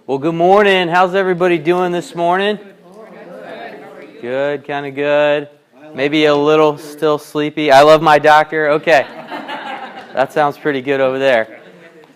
Well, good morning. How's everybody doing this morning? Good, kind of good. Maybe a little still sleepy. I love my doctor. Okay. That sounds pretty good over there.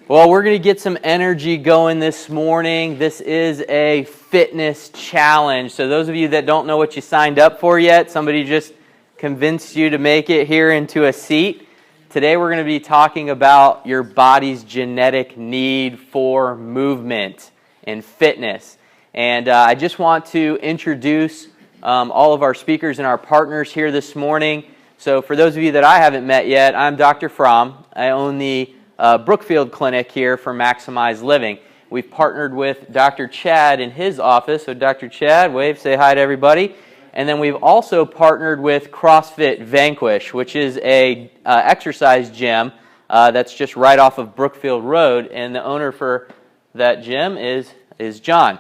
Well, we're going to get some energy going this morning. This is a fitness challenge. So those of you that don't know what you signed up for yet, somebody just convinced you to make it here into a seat. Today we're going to be talking about your body's genetic need for movement and fitness. And I just want to introduce all of our speakers and our partners here this morning. So for those of you that I haven't met yet, I'm Dr. Frahm. I own the Brookfield Clinic here for Maximize Living. We've partnered with Dr. Chad in his office. So Dr. Chad, wave, say hi to everybody. And then we've also partnered with CrossFit Vanquish, which is a exercise gym that's just right off of Brookfield Road. And the owner for that gym is John.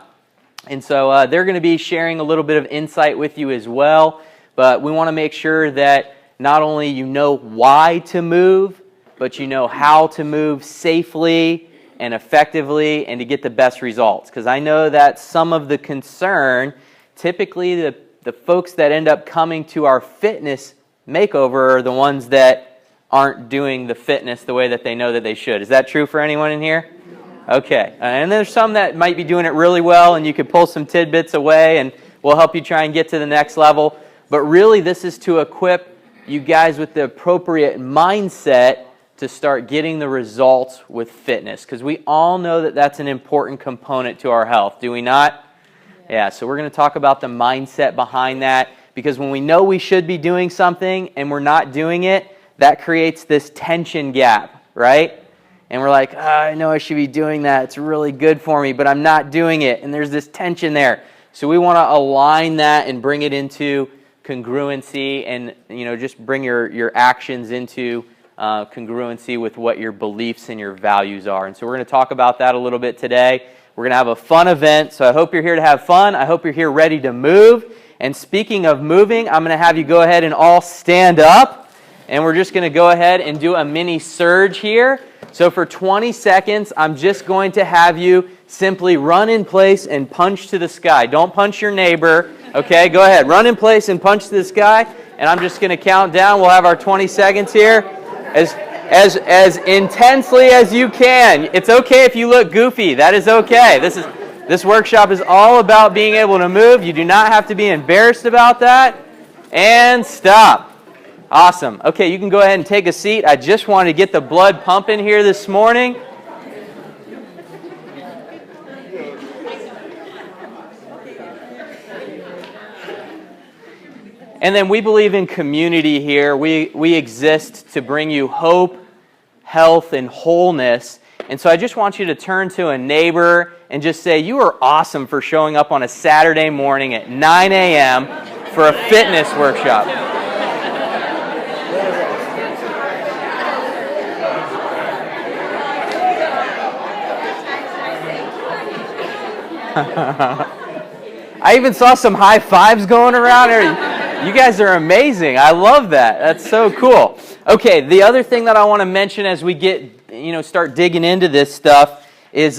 And so they're going to be sharing a little bit of insight with you as well. But we want to make sure that not only you know why to move, but you know how to move safely and effectively and to get the best results. Because I know that some of the concern, typically the folks that end up coming to our fitness makeover are the ones that aren't doing the fitness the way that they know that they should. Is that true for anyone in here? Okay. And there's some that might be doing it really well, and you could pull some tidbits away, and we'll help you try and get to the next level. But really, this is to equip you guys with the appropriate mindset to start getting the results with fitness, because we all know that that's an important component to our health. Do we not? Yeah, so we're going to talk about the mindset behind that, because when we know we should be doing something and we're not doing it, that creates this tension gap, right? And we're like, I know I should be doing that. It's really good for me, but I'm not doing it. And there's this tension there. So we want to align that and bring it into congruency and, just bring your actions into congruency with what your beliefs and your values are. And so we're going to talk about that a little bit today. We're going to have a fun event, so I hope you're here to have fun. I hope you're here ready to move. And speaking of moving, I'm going to have you go ahead and all stand up. And we're just going to go ahead and do a mini surge here. So for 20 seconds, I'm just going to have you simply run in place and punch to the sky. Don't punch your neighbor, okay? Go ahead. Run in place and punch to the sky. And I'm just going to count down. We'll have our 20 seconds here. As intensely as you can. It's okay if you look goofy. That is okay. This workshop is all about being able to move. You do not have to be embarrassed about that. And stop. Awesome. Okay, you can go ahead and take a seat. I just wanted to get the blood pumping here this morning. And then we believe in community here. We exist to bring you hope, health, and wholeness. And so I just want you to turn to a neighbor and just say, you are awesome for showing up on a Saturday morning at 9 a.m. for a fitness workshop. I even saw some high fives going around here. You guys are amazing. I love that. That's so cool. Okay, the other thing that I want to mention as we start digging into this stuff is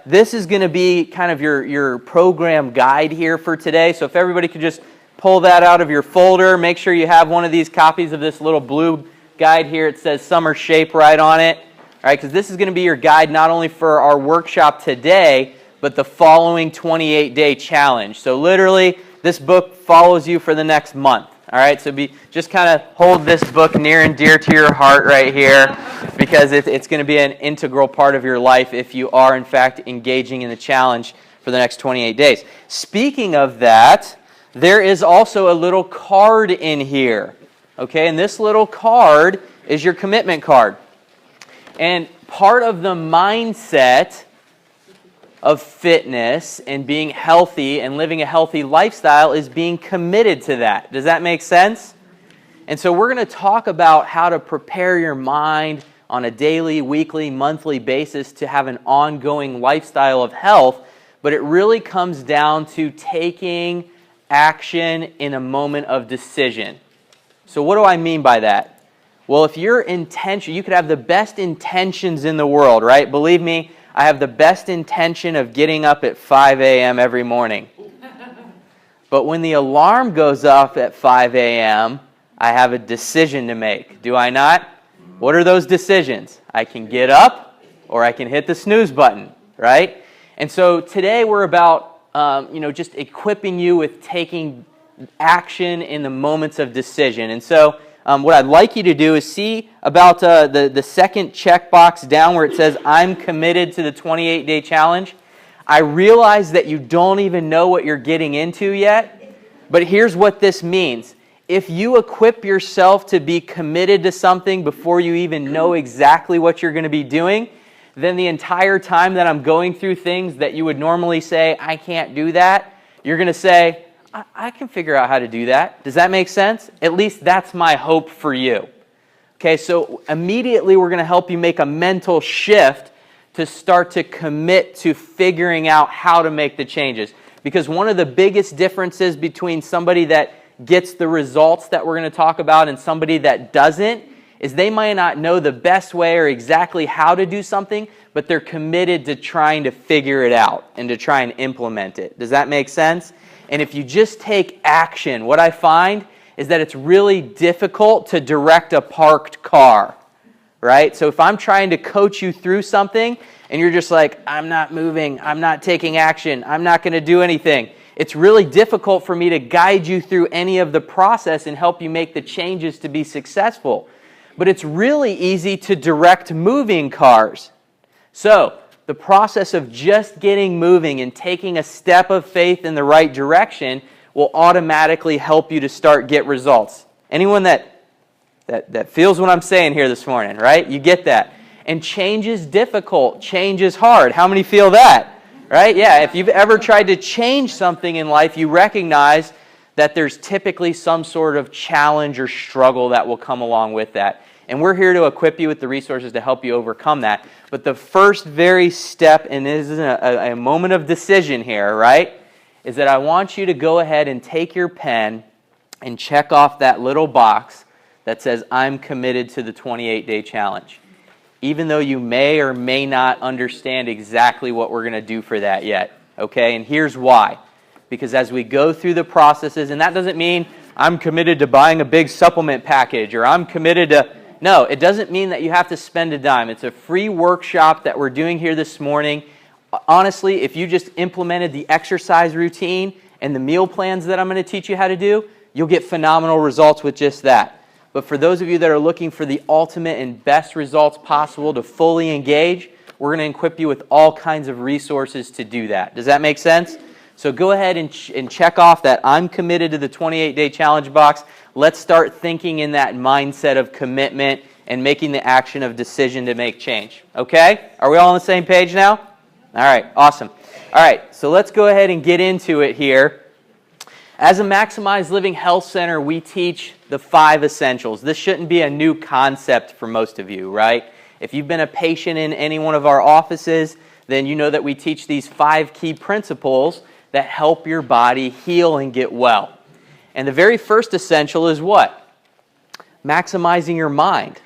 this is going to be kind of your program guide here for today. So if everybody could just pull that out of your folder, make sure you have one of these copies of this little blue guide here. It says Summer Shape right on it. All right, because this is going to be your guide not only for our workshop today, but the following 28-day challenge. So literally, this book follows you for the next month. All right, so just kind of hold this book near and dear to your heart right here, because it's going to be an integral part of your life if you are, in fact, engaging in the challenge for the next 28 days. Speaking of that, there is also a little card in here. Okay, and this little card is your commitment card. And part of the mindset of fitness and being healthy and living a healthy lifestyle is being committed to that. Does that make sense? And so we're going to talk about how to prepare your mind on a daily, weekly, monthly basis to have an ongoing lifestyle of health, but it really comes down to taking action in a moment of decision. So what do I mean by that? Well, if your intention, you could have the best intentions in the world, right? Believe me, I have the best intention of getting up at 5 a.m. every morning. But when the alarm goes off at 5 a.m., I have a decision to make. Do I not? What are those decisions? I can get up or I can hit the snooze button, right? And so today we're about just equipping you with taking action in the moments of decision. And so what I'd like you to do is see about the second checkbox down where it says, I'm committed to the 28-day challenge. I realize that you don't even know what you're getting into yet, but here's what this means. If you equip yourself to be committed to something before you even know exactly what you're going to be doing, then the entire time that I'm going through things that you would normally say, I can't do that, you're going to say, I can figure out how to do that. Does that make sense? At least that's my hope for you. Okay, so immediately we're going to help you make a mental shift to start to commit to figuring out how to make the changes. Because one of the biggest differences between somebody that gets the results that we're going to talk about and somebody that doesn't is they might not know the best way or exactly how to do something, but they're committed to trying to figure it out and to try and implement it. Does that make sense? And if you just take action, what I find is that it's really difficult to direct a parked car, right? So if I'm trying to coach you through something and you're just like, I'm not moving, I'm not taking action, I'm not going to do anything, it's really difficult for me to guide you through any of the process and help you make the changes to be successful. But it's really easy to direct moving cars. So the process of just getting moving and taking a step of faith in the right direction will automatically help you to start get results. Anyone that feels what I'm saying here this morning, right? You get that. And change is difficult. Change is hard. How many feel that? Right? Yeah, if you've ever tried to change something in life, you recognize that there's typically some sort of challenge or struggle that will come along with that. And we're here to equip you with the resources to help you overcome that. But the first very step, and this is a moment of decision here, right, is that I want you to go ahead and take your pen and check off that little box that says, I'm committed to the 28-day challenge. Even though you may or may not understand exactly what we're going to do for that yet. Okay, and here's why. Because as we go through the processes, and that doesn't mean I'm committed to buying a big supplement package, or I'm committed to... No, it doesn't mean that you have to spend a dime. It's a free workshop that we're doing here this morning. Honestly, if you just implemented the exercise routine and the meal plans that I'm going to teach you how to do, you'll get phenomenal results with just that. But for those of you that are looking for the ultimate and best results possible to fully engage, we're going to equip you with all kinds of resources to do that. Does that make sense? So go ahead and check off that I'm committed to the 28-day challenge box. Let's start thinking in that mindset of commitment and making the action of decision to make change. Okay? Are we all on the same page now? All right, awesome. All right, so let's go ahead and get into it here. As a Maximized Living Health Center, we teach the 5 essentials. This shouldn't be a new concept for most of you, right? If you've been a patient in any one of our offices, then you know that we teach these 5 key principles that help your body heal and get well. And the very first essential is what? Maximizing your mind,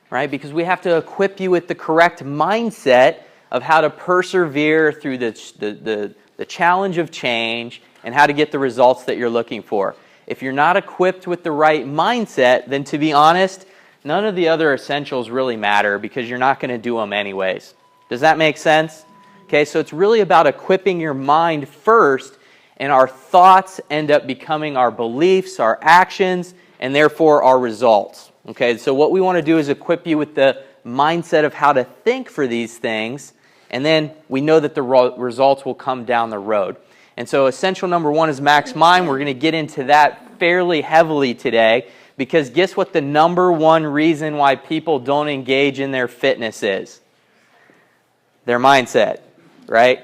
right? Because we have to equip you with the correct mindset of how to persevere through the challenge of change and how to get the results that you're looking for. If you're not equipped with the right mindset, then to be honest, none of the other essentials really matter because you're not going to do them anyways. Does that make sense? Okay, so it's really about equipping your mind first, and our thoughts end up becoming our beliefs, our actions, and therefore our results. Okay, so what we want to do is equip you with the mindset of how to think for these things, and then we know that the results will come down the road. And so essential number 1 is max mind. We're going to get into that fairly heavily today, because guess what the number 1 reason why people don't engage in their fitness is? Their mindset. Right?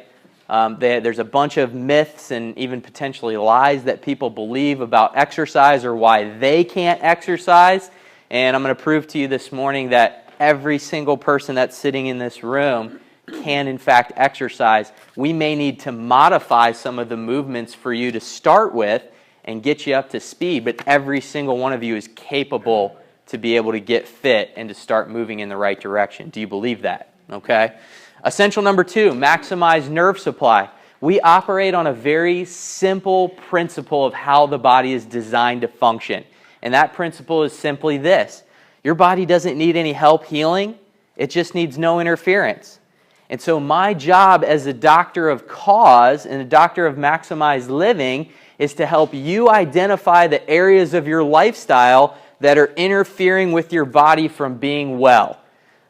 There's a bunch of myths and even potentially lies that people believe about exercise or why they can't exercise. And I'm going to prove to you this morning that every single person that's sitting in this room can in fact exercise. We may need to modify some of the movements for you to start with and get you up to speed, but every single one of you is capable to be able to get fit and to start moving in the right direction. Do you believe that? Okay? Essential number 2, maximize nerve supply. We operate on a very simple principle of how the body is designed to function. And that principle is simply this. Your body doesn't need any help healing. It just needs no interference. And so my job as a doctor of cause and a doctor of maximized living is to help you identify the areas of your lifestyle that are interfering with your body from being well.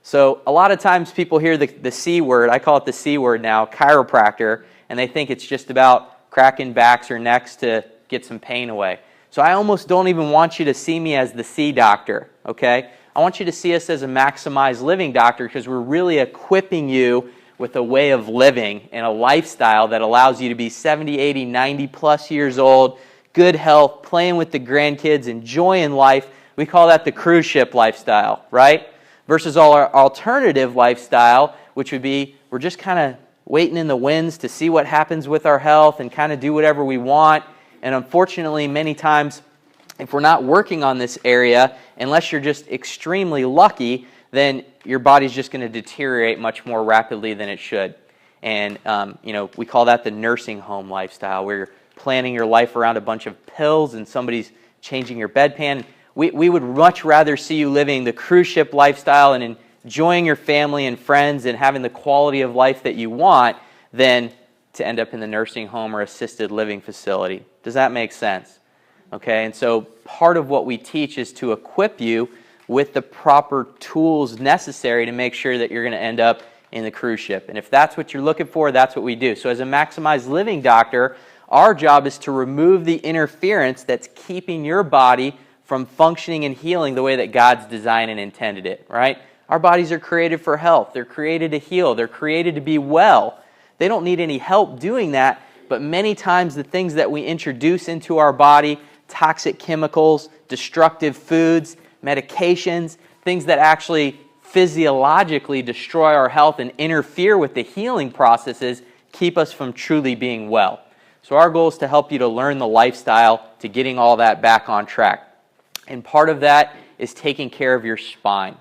So a lot of times people hear the C word, I call it the C word now, chiropractor, and they think it's just about cracking backs or necks to get some pain away. So I almost don't even want you to see me as the C doctor, okay? I want you to see us as a maximized living doctor because we're really equipping you with a way of living and a lifestyle that allows you to be 70, 80, 90 plus years old, good health, playing with the grandkids, enjoying life. We call that the cruise ship lifestyle, right? Versus our alternative lifestyle, which would be we're just kind of waiting in the winds to see what happens with our health and kind of do whatever we want. And unfortunately, many times, if we're not working on this area, unless you're just extremely lucky, then your body's just going to deteriorate much more rapidly than it should. And we call that the nursing home lifestyle, where you're planning your life around a bunch of pills and somebody's changing your bedpan. We would much rather see you living the cruise ship lifestyle and enjoying your family and friends and having the quality of life that you want than to end up in the nursing home or assisted living facility. Does that make sense? Okay, and so part of what we teach is to equip you with the proper tools necessary to make sure that you're going to end up in the cruise ship. And if that's what you're looking for, that's what we do. So as a maximized living doctor, our job is to remove the interference that's keeping your body from functioning and healing the way that God's designed and intended it, right? Our bodies are created for health. They're created to heal. They're created to be well. They don't need any help doing that, but many times the things that we introduce into our body, toxic chemicals, destructive foods, medications, things that actually physiologically destroy our health and interfere with the healing processes, keep us from truly being well. So our goal is to help you to learn the lifestyle to getting all that back on track. And part of that is taking care of your spine.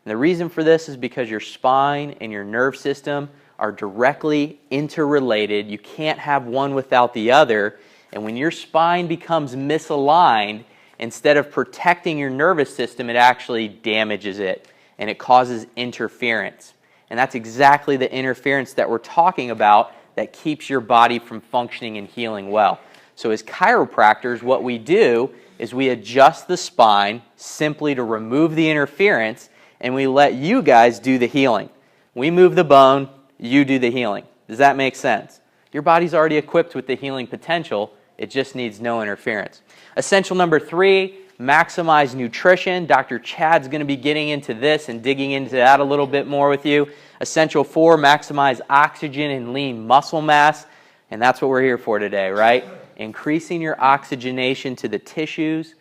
And the reason for this is because your spine and your nerve system are directly interrelated. You can't have one without the other. And when your spine becomes misaligned, instead of protecting your nervous system, it actually damages it and it causes interference. And that's exactly the interference that we're talking about that keeps your body from functioning and healing well. So as chiropractors, what we do is we adjust the spine simply to remove the interference, and we let you guys do the healing. We move the bone, you do the healing. Does that make sense? Your body's already equipped with the healing potential. It just needs no interference. Essential number 3, maximize nutrition. Dr. Chad's going to be getting into this and digging into that a little bit more with you. Essential 4, maximize oxygen and lean muscle mass. And that's what we're here for today, right? Increasing your oxygenation to the tissues.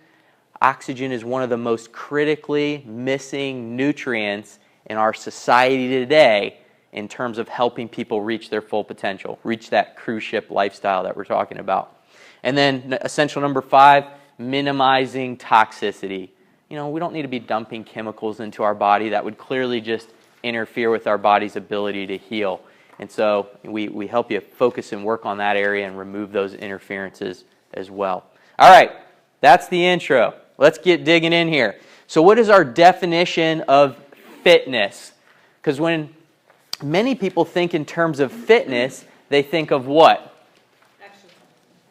Oxygen is one of the most critically missing nutrients in our society today in terms of helping people reach their full potential, reach that cruise ship lifestyle that we're talking about. And then essential number 5, minimizing toxicity. We don't need to be dumping chemicals into our body that would clearly just interfere with our body's ability to heal. And so we help you focus and work on that area and remove those interferences as well. All right, that's the intro. Let's get digging in here. So what is our definition of fitness? Because when many people think in terms of fitness, they think of what? Exercise.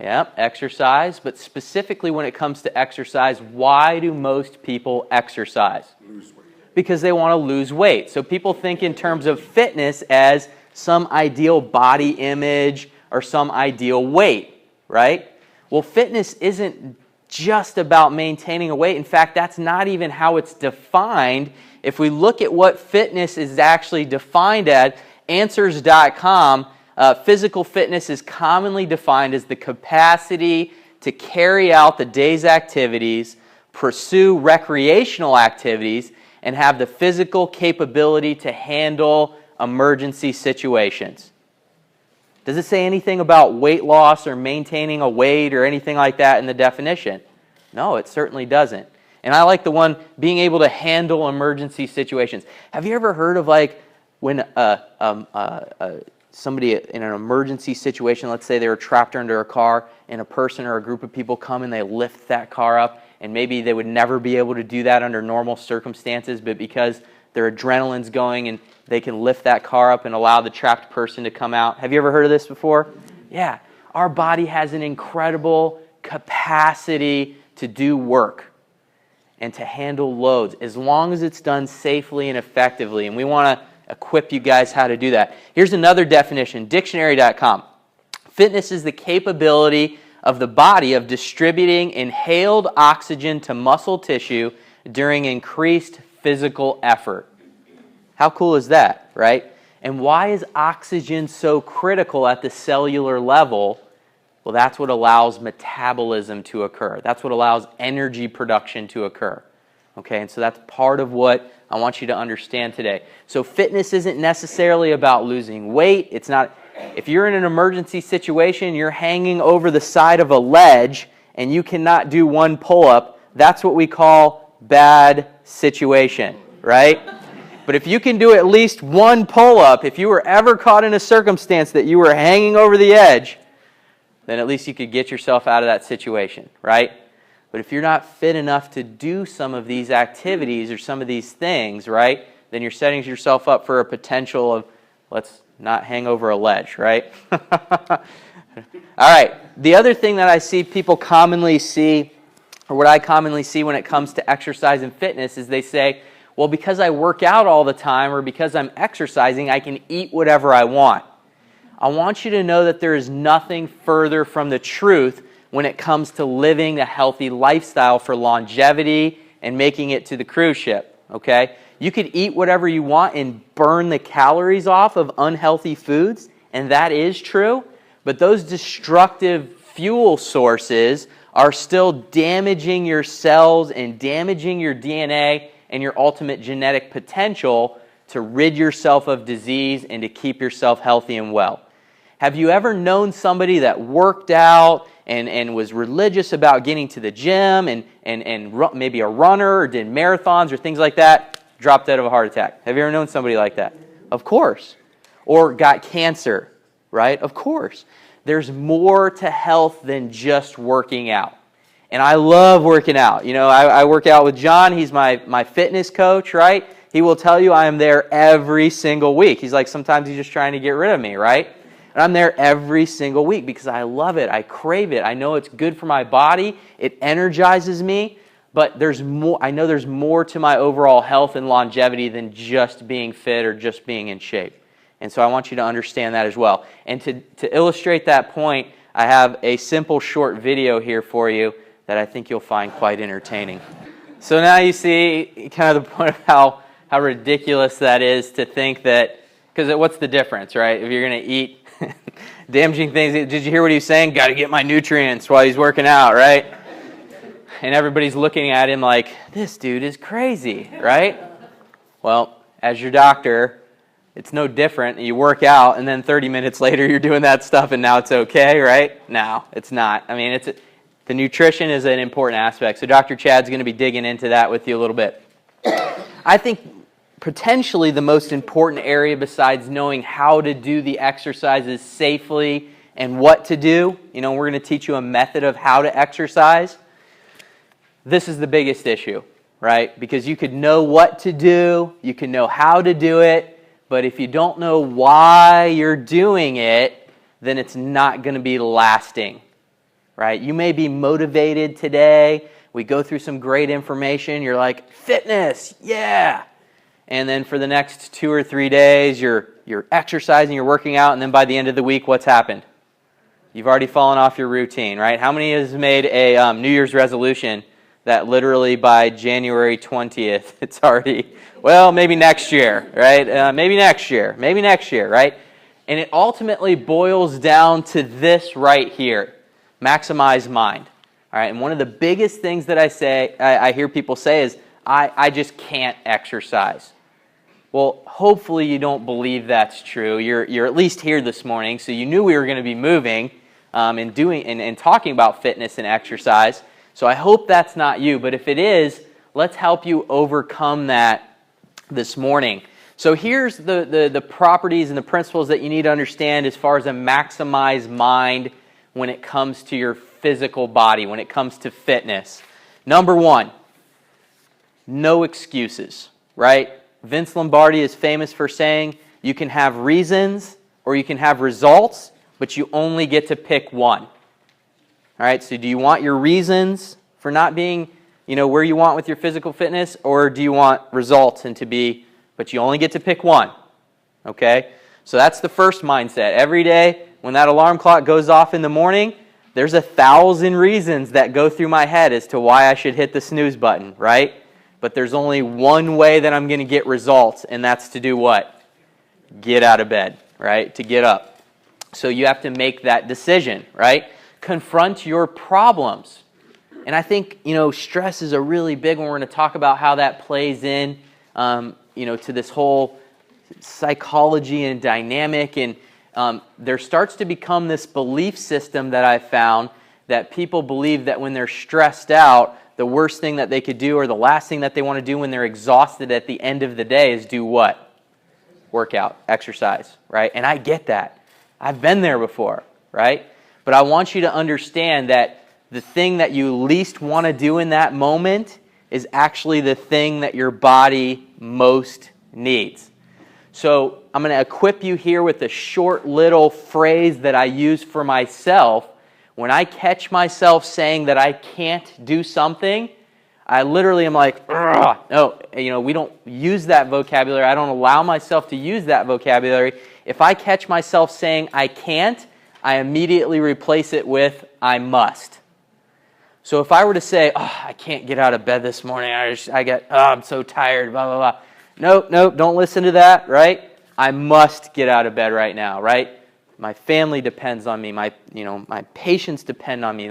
Yeah, exercise. But specifically when it comes to exercise, why do most people exercise? Lose weight. Because they want to lose weight. So people think in terms of fitness as some ideal body image or some ideal weight, right? Well, fitness isn't just about maintaining a weight. In fact, that's not even how it's defined. If we look at what fitness is actually defined at, answers.com, physical fitness is commonly defined as the capacity to carry out the day's activities, pursue recreational activities, and have the physical capability to handle emergency situations. Does it say anything about weight loss or maintaining a weight or anything like that in the definition? No, it certainly doesn't. And I like the one, being able to handle emergency situations. Have you ever heard of when somebody in an emergency situation, let's say they were trapped under a car, and a person or a group of people come and they lift that car up, and maybe they would never be able to do that under normal circumstances, but because their adrenaline's going and they can lift that car up and allow the trapped person to come out. Have you ever heard of this before? Yeah. Our body has an incredible capacity to do work and to handle loads as long as it's done safely and effectively. And we want to equip you guys how to do that. Here's another definition, dictionary.com. Fitness is the capability of the body of distributing inhaled oxygen to muscle tissue during increased physical effort. How cool is that, right? And why is oxygen so critical at the cellular level? Well, that's what allows metabolism to occur. That's what allows energy production to occur. Okay, and so that's part of what I want you to understand today. So fitness isn't necessarily about losing weight. It's not. If you're in an emergency situation, you're hanging over the side of a ledge and you cannot do one pull-up, that's what we call bad situation, right? But if you can do at least one pull-up, if you were ever caught in a circumstance that you were hanging over the edge, then at least you could get yourself out of that situation, right? But if you're not fit enough to do some of these activities or some of these things, right, then you're setting yourself up for a potential of, let's not hang over a ledge, right? All right, the other thing that I see people commonly see, or what I commonly see when it comes to exercise and fitness, is they say, well, because I work out all the time or because I'm exercising, I can eat whatever I want. I want you to know that there is nothing further from the truth when it comes to living a healthy lifestyle for longevity and making it to the cruise ship, okay? You could eat whatever you want and burn the calories off of unhealthy foods, and that is true, but those destructive fuel sources are still damaging your cells and damaging your DNA and your ultimate genetic potential to rid yourself of disease and to keep yourself healthy and well. Have you ever known somebody that worked out and was religious about getting to the gym and maybe a runner or did marathons or things like that, dropped dead of a heart attack? Have you ever known somebody like that? Of course. Or got cancer, right? Of course. There's more to health than just working out. And I love working out. You know, I work out with John. He's my fitness coach, right? He will tell you I am there every single week. He's like, sometimes he's just trying to get rid of me, right? And I'm there every single week because I love it. I crave it. I know it's good for my body. It energizes me. But there's more. I know there's more to my overall health and longevity than just being fit or just being in shape. And so I want you to understand that as well. And to illustrate that point, I have a simple short video here for you that I think you'll find quite entertaining. So now you see kind of the point of how ridiculous that is to think that, because what's the difference, right? If you're going to eat damaging things, did you hear what he was saying? Got to get my nutrients while he's working out, right? And everybody's looking at him like, this dude is crazy, right? Well, as your doctor, it's no different. You work out, and then 30 minutes later, you're doing that stuff, and now it's okay, right? No, it's not. I mean, the nutrition is an important aspect. So Dr. Chad's going to be digging into that with you a little bit. I think potentially the most important area besides knowing how to do the exercises safely and what to do, you know, we're going to teach you a method of how to exercise. This is the biggest issue, right? Because you could know what to do, you can know how to do it, but if you don't know why you're doing it, then it's not going to be lasting, right? You may be motivated today. We go through some great information. You're like, fitness, yeah. And then for the next 2 or 3 days, you're exercising, you're working out, and then by the end of the week, what's happened? You've already fallen off your routine, right? How many has made a New Year's resolution that literally by January 20th, it's already, well, maybe next year, right? Maybe next year, right? And it ultimately boils down to this right here, maximize mind. All right, and one of the biggest things that I hear people say is, I just can't exercise. Well, hopefully you don't believe that's true. You're at least here this morning, so you knew we were going to be moving and talking about fitness and exercise. So I hope that's not you, but if it is, let's help you overcome that this morning. So here's the properties and the principles that you need to understand as far as a maximized mind when it comes to your physical body, when it comes to fitness. Number one, no excuses, right? Vince Lombardi is famous for saying you can have reasons or you can have results, but you only get to pick one. All right, so do you want your reasons for not being, where you want with your physical fitness, or do you want results and to be, but you only get to pick one, okay? So that's the first mindset. Every day when that alarm clock goes off in the morning, there's 1,000 reasons that go through my head as to why I should hit the snooze button, right? But there's only one way that I'm going to get results, and that's to do what? Get out of bed, right? To get up. So you have to make that decision, right? Confront your problems. And I think, stress is a really big one. We're going to talk about how that plays in, to this whole psychology and dynamic. And there starts to become this belief system that I've found that people believe that when they're stressed out, the worst thing that they could do or the last thing that they want to do when they're exhausted at the end of the day is do what? Workout, exercise, right? And I get that. I've been there before, right? But I want you to understand that the thing that you least want to do in that moment is actually the thing that your body most needs. So I'm going to equip you here with a short little phrase that I use for myself. When I catch myself saying that I can't do something, I literally am like, ugh. No, we don't use that vocabulary. I don't allow myself to use that vocabulary. If I catch myself saying I can't, I immediately replace it with I must. So if I were to say, I can't get out of bed this morning, I'm so tired, blah, blah, blah. No, don't listen to that, right? I must get out of bed right now, right? My family depends on me. My patients depend on me.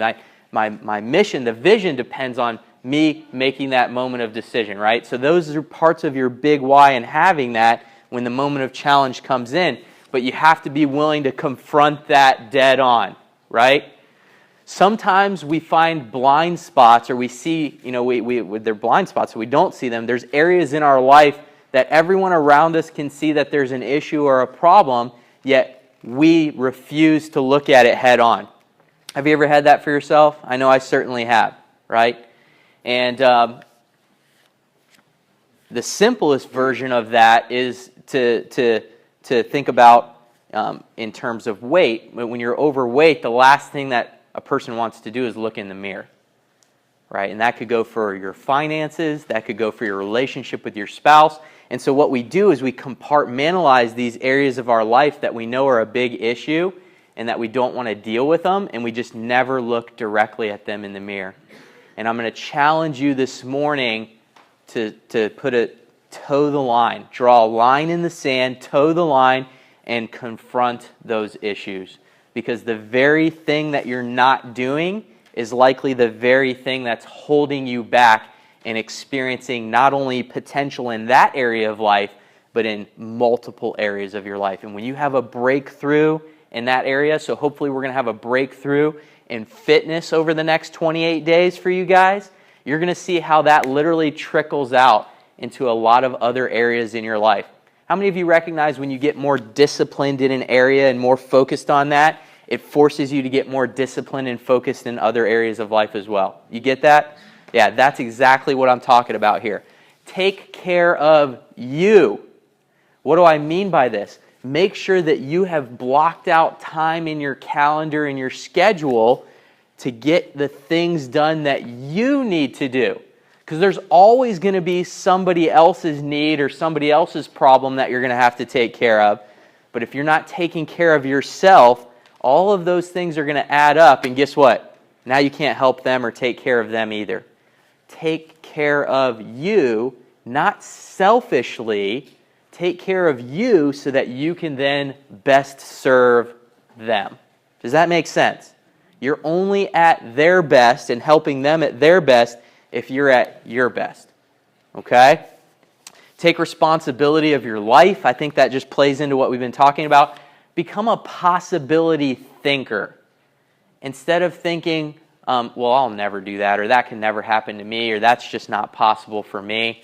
My mission, the vision depends on me making that moment of decision, right? So those are parts of your big why and having that when the moment of challenge comes in. But you have to be willing to confront that dead on, right? Sometimes we find blind spots, or we see, they're blind spots, so we don't see them. There's areas in our life that everyone around us can see that there's an issue or a problem, yet we refuse to look at it head on. Have you ever had that for yourself? I know I certainly have, right? And the simplest version of that is to think about in terms of weight. When you're overweight, the last thing that a person wants to do is look in the mirror, right? And that could go for your finances, that could go for your relationship with your spouse. And so what we do is we compartmentalize these areas of our life that we know are a big issue and that we don't want to deal with them, and we just never look directly at them in the mirror. And I'm going to challenge you this morning to toe the line, draw a line in the sand, toe the line, and confront those issues. Because the very thing that you're not doing is likely the very thing that's holding you back and experiencing not only potential in that area of life, but in multiple areas of your life. And when you have a breakthrough in that area, so hopefully we're going to have a breakthrough in fitness over the next 28 days for you guys, you're going to see how that literally trickles out into a lot of other areas in your life. How many of you recognize when you get more disciplined in an area and more focused on that, it forces you to get more disciplined and focused in other areas of life as well? You get that? Yeah, that's exactly what I'm talking about here. Take care of you. What do I mean by this? Make sure that you have blocked out time in your calendar and your schedule to get the things done that you need to do. Because there's always going to be somebody else's need or somebody else's problem that you're going to have to take care of. But if you're not taking care of yourself, all of those things are going to add up. And guess what? Now you can't help them or take care of them either. Take care of you, not selfishly. Take care of you so that you can then best serve them. Does that make sense? You're only at their best and helping them at their best if you're at your best. Okay? Take responsibility of your life. I think that just plays into what we've been talking about. Become a possibility thinker. Instead of thinking, well, I'll never do that, or that can never happen to me, or that's just not possible for me.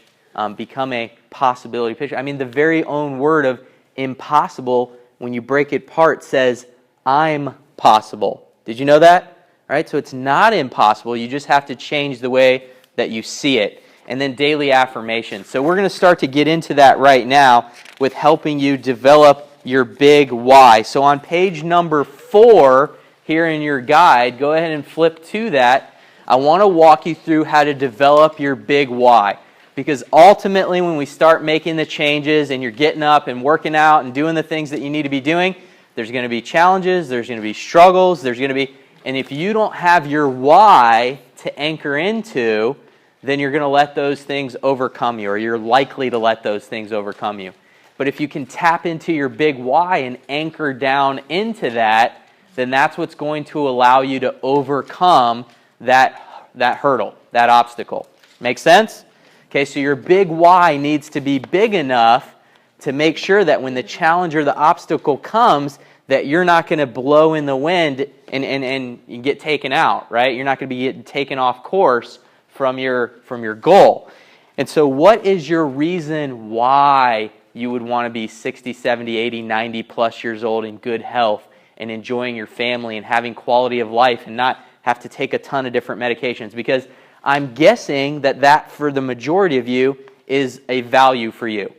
become a possibility picture. I mean, the very own word of impossible, when you break it apart, says, I'm possible. Did you know that? All right, so it's not impossible. You just have to change the way that you see it. And then daily affirmations. So we're going to start to get into that right now with helping you develop your big why. So on page number 4 here in your guide, go ahead and flip to that. I want to walk you through how to develop your big why. Because ultimately when we start making the changes and you're getting up and working out and doing the things that you need to be doing, there's going to be challenges, there's going to be struggles, and if you don't have your why to anchor into, then you're going to let those things overcome you, or you're likely to let those things overcome you. But if you can tap into your big why and anchor down into that, then that's what's going to allow you to overcome that hurdle, that obstacle. Make sense? Okay, so your big why needs to be big enough to make sure that when the challenge or the obstacle comes, that you're not going to blow in the wind and you get taken out, right? You're not going to be getting taken off course from your goal. And so what is your reason why you would want to be 60, 70, 80, 90 plus years old in good health and enjoying your family and having quality of life and not have to take a ton of different medications? Because I'm guessing that for the majority of you is a value for you.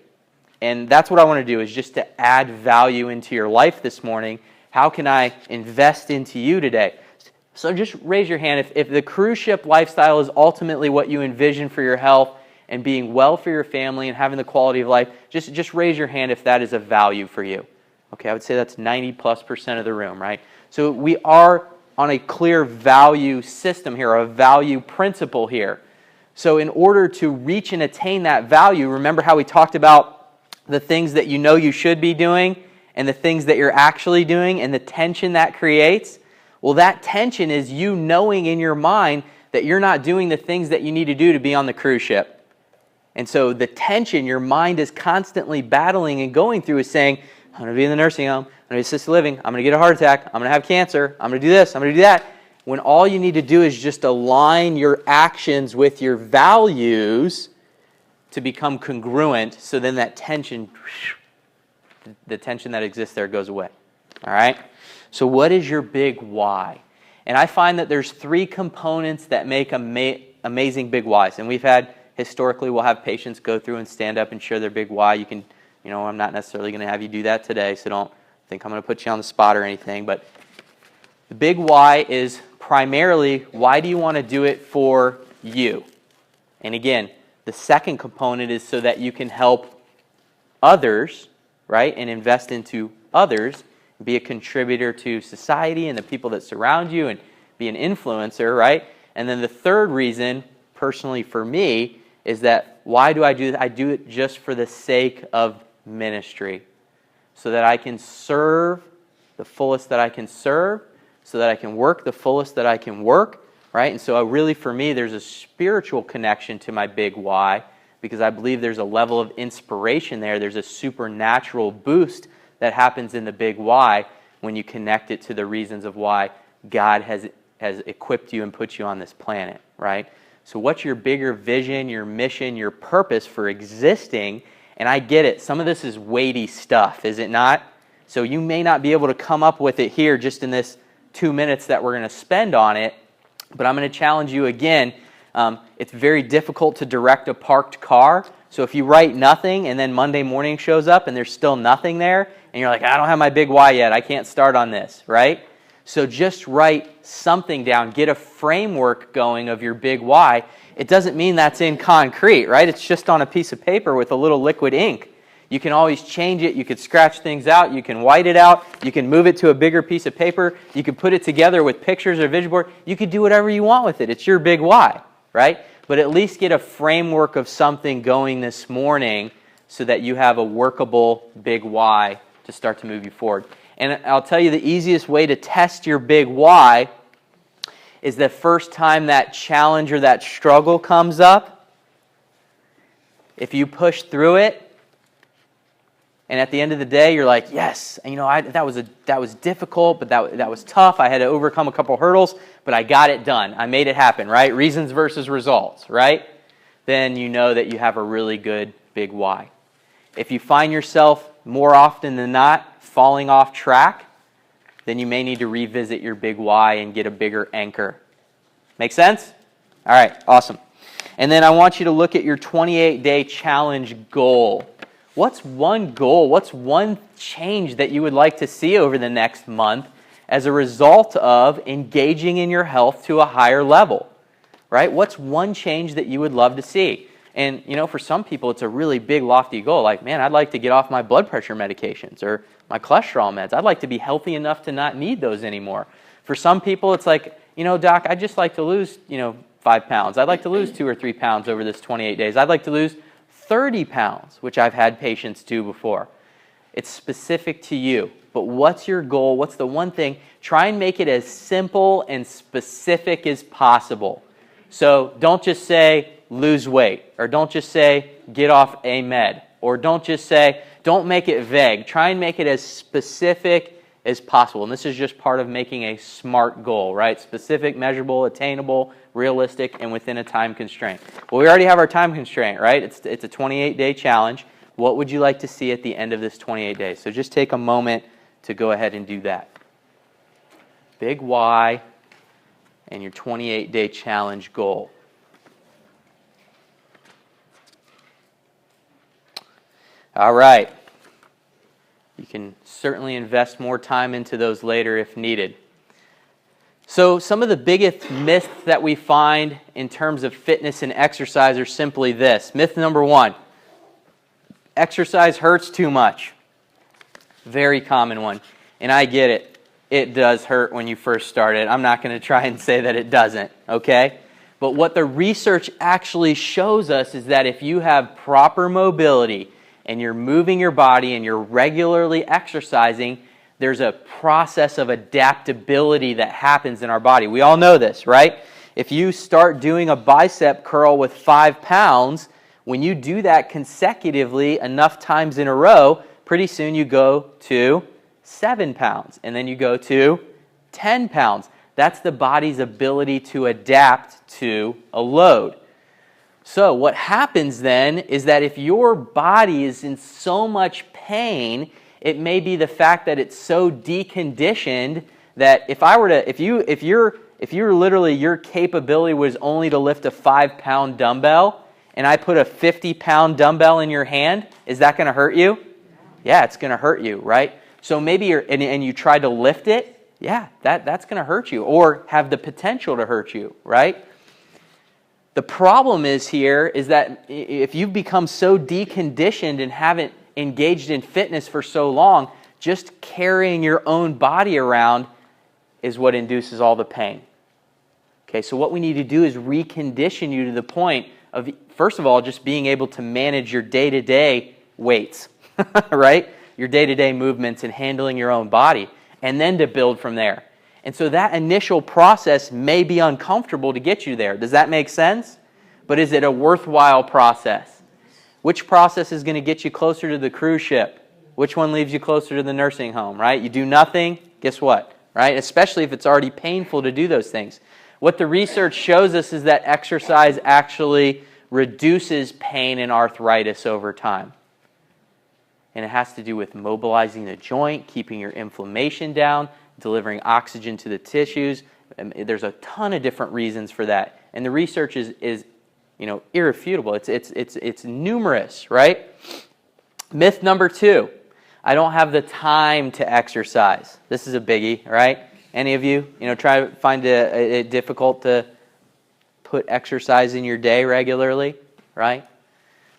And that's what I want to do, is just to add value into your life this morning. How can I invest into you today? So just raise your hand if the cruise ship lifestyle is ultimately what you envision for your health and being well for your family and having the quality of life. Just raise your hand if that is a value for you. Okay, I would say that's 90+% of the room, right? So we are on a clear value system here, a value principle here. So in order to reach and attain that value, remember how we talked about the things that you know you should be doing and the things that you're actually doing and the tension that creates? Well, that tension is you knowing in your mind that you're not doing the things that you need to do to be on the cruise ship. And so the tension your mind is constantly battling and going through is saying, I'm going to be in the nursing home, I'm going to be assisted living, I'm going to get a heart attack, I'm going to have cancer, I'm going to do this, I'm going to do that. When all you need to do is just align your actions with your values to become congruent, so then that tension, the tension that exists there goes away. All right? So what is your big why? And I find that there's 3 components that make amazing big whys. And historically, we'll have patients go through and stand up and share their big why. I'm not necessarily going to have you do that today, so don't think I'm going to put you on the spot or anything. But the big why is primarily, why do you want to do it for you? And again, the second component is so that you can help others, right, and invest into others, be a contributor to society and the people that surround you and be an influencer, right? And then the third reason, personally for me, is that why do I do that? I do it just for the sake of ministry, so that I can serve the fullest that I can serve, so that I can work the fullest that I can work, right? And so really for me, there's a spiritual connection to my big why, because I believe there's a level of inspiration there. There's a supernatural boost that happens in the big why when you connect it to the reasons of why God has equipped you and put you on this planet, right? So what's your bigger vision, your mission, your purpose for existing? And I get it. Some of this is weighty stuff, is it not? So you may not be able to come up with it here just in this 2 minutes that we're going to spend on it. But I'm going to challenge you again. It's very difficult to direct a parked car. So if you write nothing and then Monday morning shows up and there's still nothing there, and you're like, I don't have my big why yet, I can't start on this, right? So just write something down. Get a framework going of your big why. It doesn't mean that's in concrete, right? It's just on a piece of paper with a little liquid ink. You can always change it. You could scratch things out. You can white it out. You can move it to a bigger piece of paper. You can put it together with pictures or vision board. You could do whatever you want with it. It's your big why, right? But at least get a framework of something going this morning so that you have a workable big why to start to move you forward. And I'll tell you the easiest way to test your big why is the first time that challenge or that struggle comes up, if you push through it, and at the end of the day, you're like, yes, that was difficult, but that was tough. I had to overcome a couple hurdles, but I got it done. I made it happen, right? Reasons versus results, right? then you know that you have a really good big why. If you find yourself more often than not falling off track, then you may need to revisit your big why and get a bigger anchor. Make sense? All right, awesome. And then I want you to look at your 28-day challenge goal. What's one goal? What's one change that you would like to see over the next month as a result of engaging in your health to a higher level? Right? What's one change that you would love to see? And, for some people, it's a really big, lofty goal. Like, man, I'd like to get off my blood pressure medications or my cholesterol meds. I'd like to be healthy enough to not need those anymore. For some people, it's like, doc, I'd just like to lose, 5 pounds. I'd like to lose 2 or 3 pounds over this 28 days. I'd like to lose 30 pounds, which I've had patients do before. It's specific to you. But what's your goal? What's the one thing? Try and make it as simple and specific as possible. So don't just say, lose weight, or don't just say, get off a med, or don't make it vague. Try and make it as specific as possible. And this is just part of making a SMART goal, right? Specific, measurable, attainable, realistic, and within a time constraint. Well, we already have our time constraint, right? It's a 28-day challenge. What would you like to see at the end of this 28 days? So just take a moment to go ahead and do that. Big why and your 28-day challenge goal. All right. You can certainly invest more time into those later if needed. So some of the biggest myths that we find in terms of fitness and exercise are simply this. Myth number 1, exercise hurts too much. Very common one. And I get it. It does hurt when you first start it. I'm not going to try and say that it doesn't, okay? But what the research actually shows us is that if you have proper mobility and you're moving your body and you're regularly exercising, there's a process of adaptability that happens in our body. We all know this, right? If you start doing a bicep curl with 5 pounds, when you do that consecutively enough times in a row, pretty soon you go to 7 pounds, and then you go to 10 pounds. That's the body's ability to adapt to a load. So what happens then is that if your body is in so much pain, it may be the fact that it's so deconditioned that if your capability was only to lift a 5-pound dumbbell, and I put a 50-pound dumbbell in your hand, is that going to hurt you? Yeah, it's going to hurt you, right? So maybe and you try to lift it, yeah, that's going to hurt you or have the potential to hurt you, right? The problem is that if you've become so deconditioned and haven't engaged in fitness for so long, just carrying your own body around is what induces all the pain. Okay, so what we need to do is recondition you to the point of, first of all, just being able to manage your day-to-day weights, right? Your day-to-day movements and handling your own body, and then to build from there. And so that initial process may be uncomfortable to get you there. Does that make sense? But is it a worthwhile process? Which process is going to get you closer to the cruise ship? Which one leaves you closer to the nursing home, right? You do nothing, guess what? Right? Especially if it's already painful to do those things. What the research shows us is that exercise actually reduces pain and arthritis over time. And it has to do with mobilizing the joint, keeping your inflammation down, delivering oxygen to the tissues. There's a ton of different reasons for that. And the research is irrefutable. It's numerous, right? Myth number 2, I don't have the time to exercise. This is a biggie, right? Any of you, try to find it difficult to put exercise in your day regularly, right?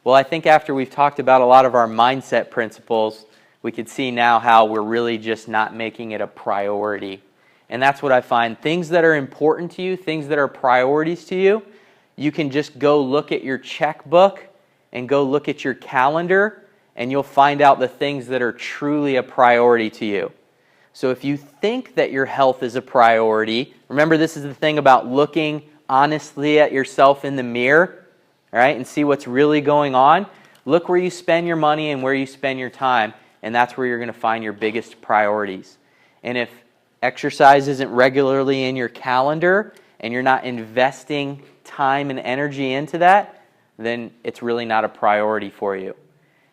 Well, I think after we've talked about a lot of our mindset principles, we could see now how we're really just not making it a priority. And that's what I find. Things that are important to you, things that are priorities to you, you can just go look at your checkbook and go look at your calendar, and you'll find out the things that are truly a priority to you. So if you think that your health is a priority, remember this is the thing about looking honestly at yourself in the mirror, right, and see what's really going on. Look where you spend your money and where you spend your time, and that's where you're going to find your biggest priorities. And if exercise isn't regularly in your calendar and you're not investing time and energy into that, then it's really not a priority for you.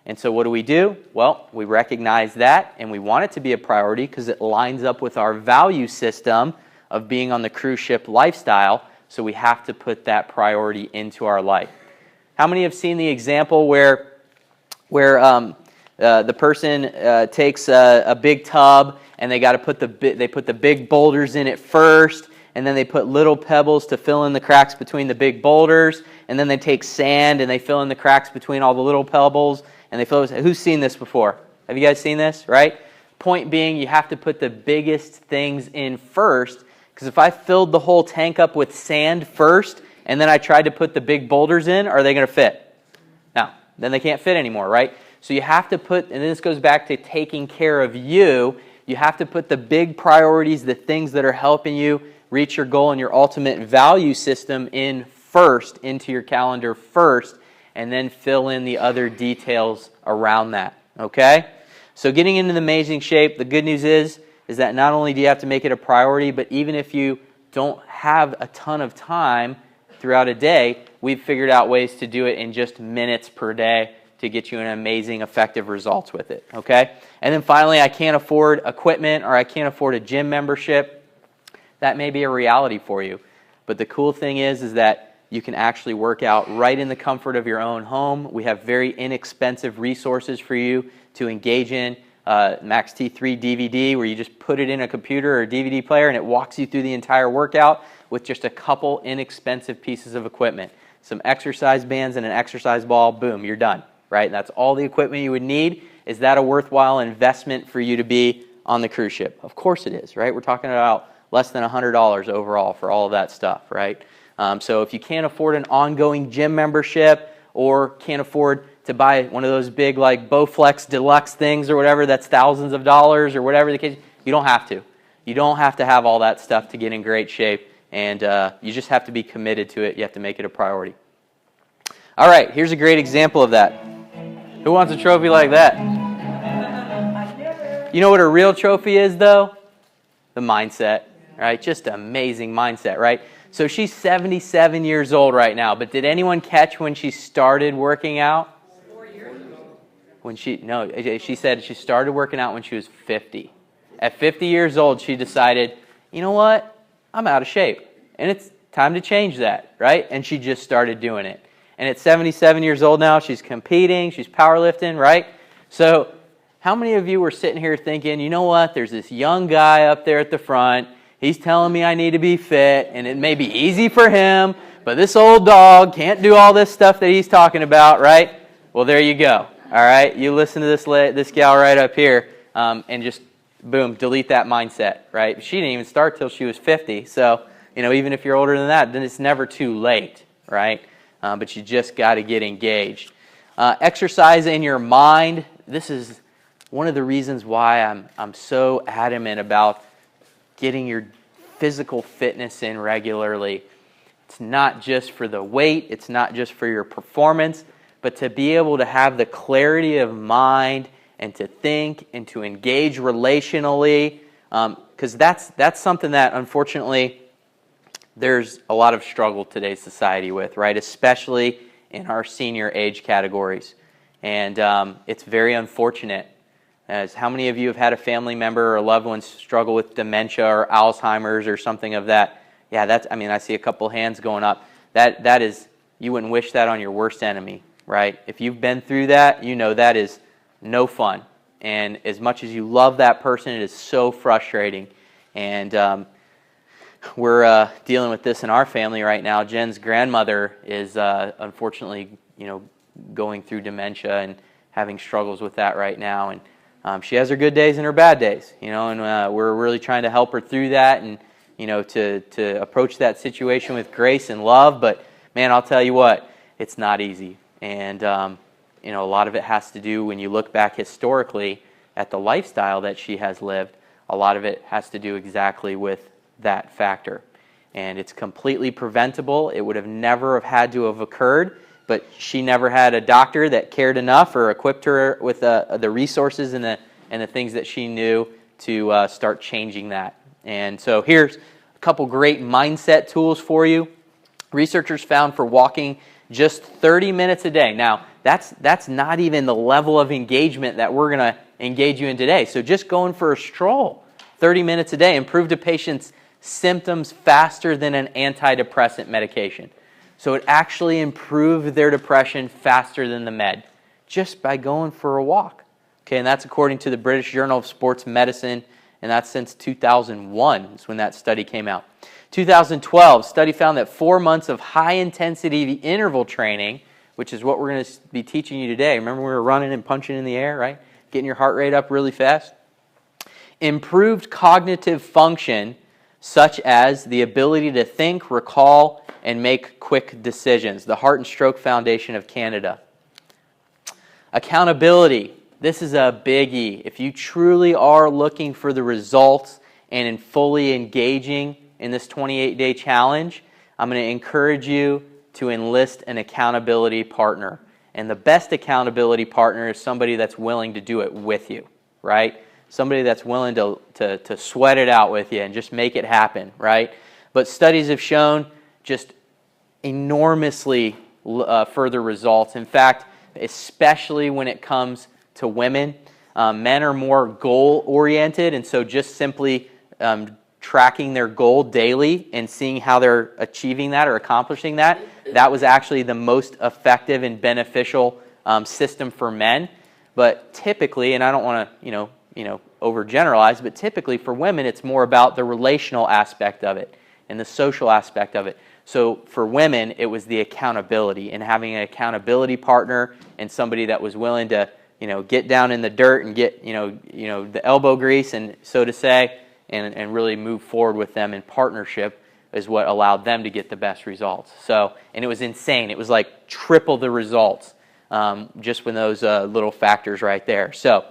And so what do? Well, we recognize that, and we want it to be a priority because it lines up with our value system of being on the cruise ship lifestyle, so we have to put that priority into our life. How many have seen the example where the person takes a big tub and they got to put the big boulders in it first, and then they put little pebbles to fill in the cracks between the big boulders, and then they take sand and they fill in the cracks between all the little pebbles, and they fill. Who's seen this before? Have you guys seen this? Right? Point being, you have to put the biggest things in first, because if I filled the whole tank up with sand first and then I tried to put the big boulders in, are they going to fit? No, then they can't fit anymore, right? So you have to put, and this goes back to taking care of you, you have to put the big priorities, the things that are helping you reach your goal and your ultimate value system in first, into your calendar first, and then fill in the other details around that, okay? So getting into the amazing shape, the good news is that not only do you have to make it a priority, but even if you don't have a ton of time throughout a day, we've figured out ways to do it in just minutes per day to get you an amazing, effective results with it, okay? And then finally, I can't afford equipment or I can't afford a gym membership. That may be a reality for you. But the cool thing is that you can actually work out right in the comfort of your own home. We have very inexpensive resources for you to engage in. Max T3 DVD, where you just put it in a computer or a DVD player and it walks you through the entire workout with just a couple inexpensive pieces of equipment. Some exercise bands and an exercise ball, boom, you're done, right? And that's all the equipment you would need. Is that a worthwhile investment for you to be on the cruise ship? Of course it is, right? We're talking about less than $100 overall for all of that stuff, right? So if you can't afford an ongoing gym membership or can't afford to buy one of those big like Bowflex Deluxe things or whatever that's thousands of dollars or whatever the case, you don't have to. You don't have to have all that stuff to get in great shape, and you just have to be committed to it. You have to make it a priority. All right, here's a great example of that. Who wants a trophy like that? You know what a real trophy is, though? The mindset, right? Just amazing mindset, right? So she's 77 years old right now, but did anyone catch when she started working out? 4 years ago. She said she started working out when she was 50. At 50 years old, she decided, you know what? I'm out of shape, and it's time to change that, right? And she just started doing it. And at 77 years old now, she's competing, she's powerlifting, right? So how many of you were sitting here thinking, you know what? There's this young guy up there at the front. He's telling me I need to be fit, and it may be easy for him, but this old dog can't do all this stuff that he's talking about, right? Well, there you go, all right? You listen to this gal right up here, and just, boom, delete that mindset, right? She didn't even start till she was 50, so, even if you're older than that, then it's never too late, right? But you just got to get engaged. Exercise in your mind. This is one of the reasons why I'm so adamant about getting your physical fitness in regularly. It's not just for the weight, it's not just for your performance, but to be able to have the clarity of mind and to think and to engage relationally, because that's something that unfortunately there's a lot of struggle today's society with, right? Especially in our senior age categories. And it's very unfortunate. As how many of you have had a family member or a loved one struggle with dementia or Alzheimer's or something of that? Yeah, I see a couple hands going up. That is, you wouldn't wish that on your worst enemy, right? If you've been through that, you know that is no fun. And as much as you love that person, it is so frustrating. And we're dealing with this in our family right now. Jen's grandmother is unfortunately, going through dementia and having struggles with that right now. And she has her good days and her bad days, and we're really trying to help her through that and, to approach that situation with grace and love. But, man, I'll tell you what, it's not easy. And, a lot of it has to do, when you look back historically at the lifestyle that she has lived, a lot of it has to do exactly with that factor. And it's completely preventable. It would have never have had to have occurred. But she never had a doctor that cared enough or equipped her with the resources and the things that she knew to start changing that. And so here's a couple great mindset tools for you. Researchers found for walking Just 30 minutes a day. Now, that's not even the level of engagement that we're going to engage you in today. So just going for a stroll, 30 minutes a day, improved a patient's symptoms faster than an antidepressant medication. So it actually improved their depression faster than the med, just by going for a walk. Okay, and that's according to the British Journal of Sports Medicine, and that's since 2001 is when that study came out. 2012, study found that 4 months of high-intensity interval training, which is what we're going to be teaching you today. Remember we were running and punching in the air, right? Getting your heart rate up really fast. Improved cognitive function, such as the ability to think, recall, and make quick decisions. The Heart and Stroke Foundation of Canada. Accountability. This is a biggie. If you truly are looking for the results and in fully engaging in this 28-day challenge, I'm going to encourage you to enlist an accountability partner. And the best accountability partner is somebody that's willing to do it with you, right? Somebody that's willing to sweat it out with you and just make it happen, right? But studies have shown just enormously further results. In fact, especially when it comes to women, men are more goal-oriented, and so just simply tracking their goal daily and seeing how they're achieving that or accomplishing that, that was actually the most effective and beneficial system for men. But typically, and I don't want to overgeneralize, but typically for women, it's more about the relational aspect of it and the social aspect of it. So for women, it was the accountability and having an accountability partner and somebody that was willing to get down in the dirt and get the elbow grease, and so to say, and really move forward with them in partnership is what allowed them to get the best results. So, and it was insane. It was like triple the results just with those little factors right there. So,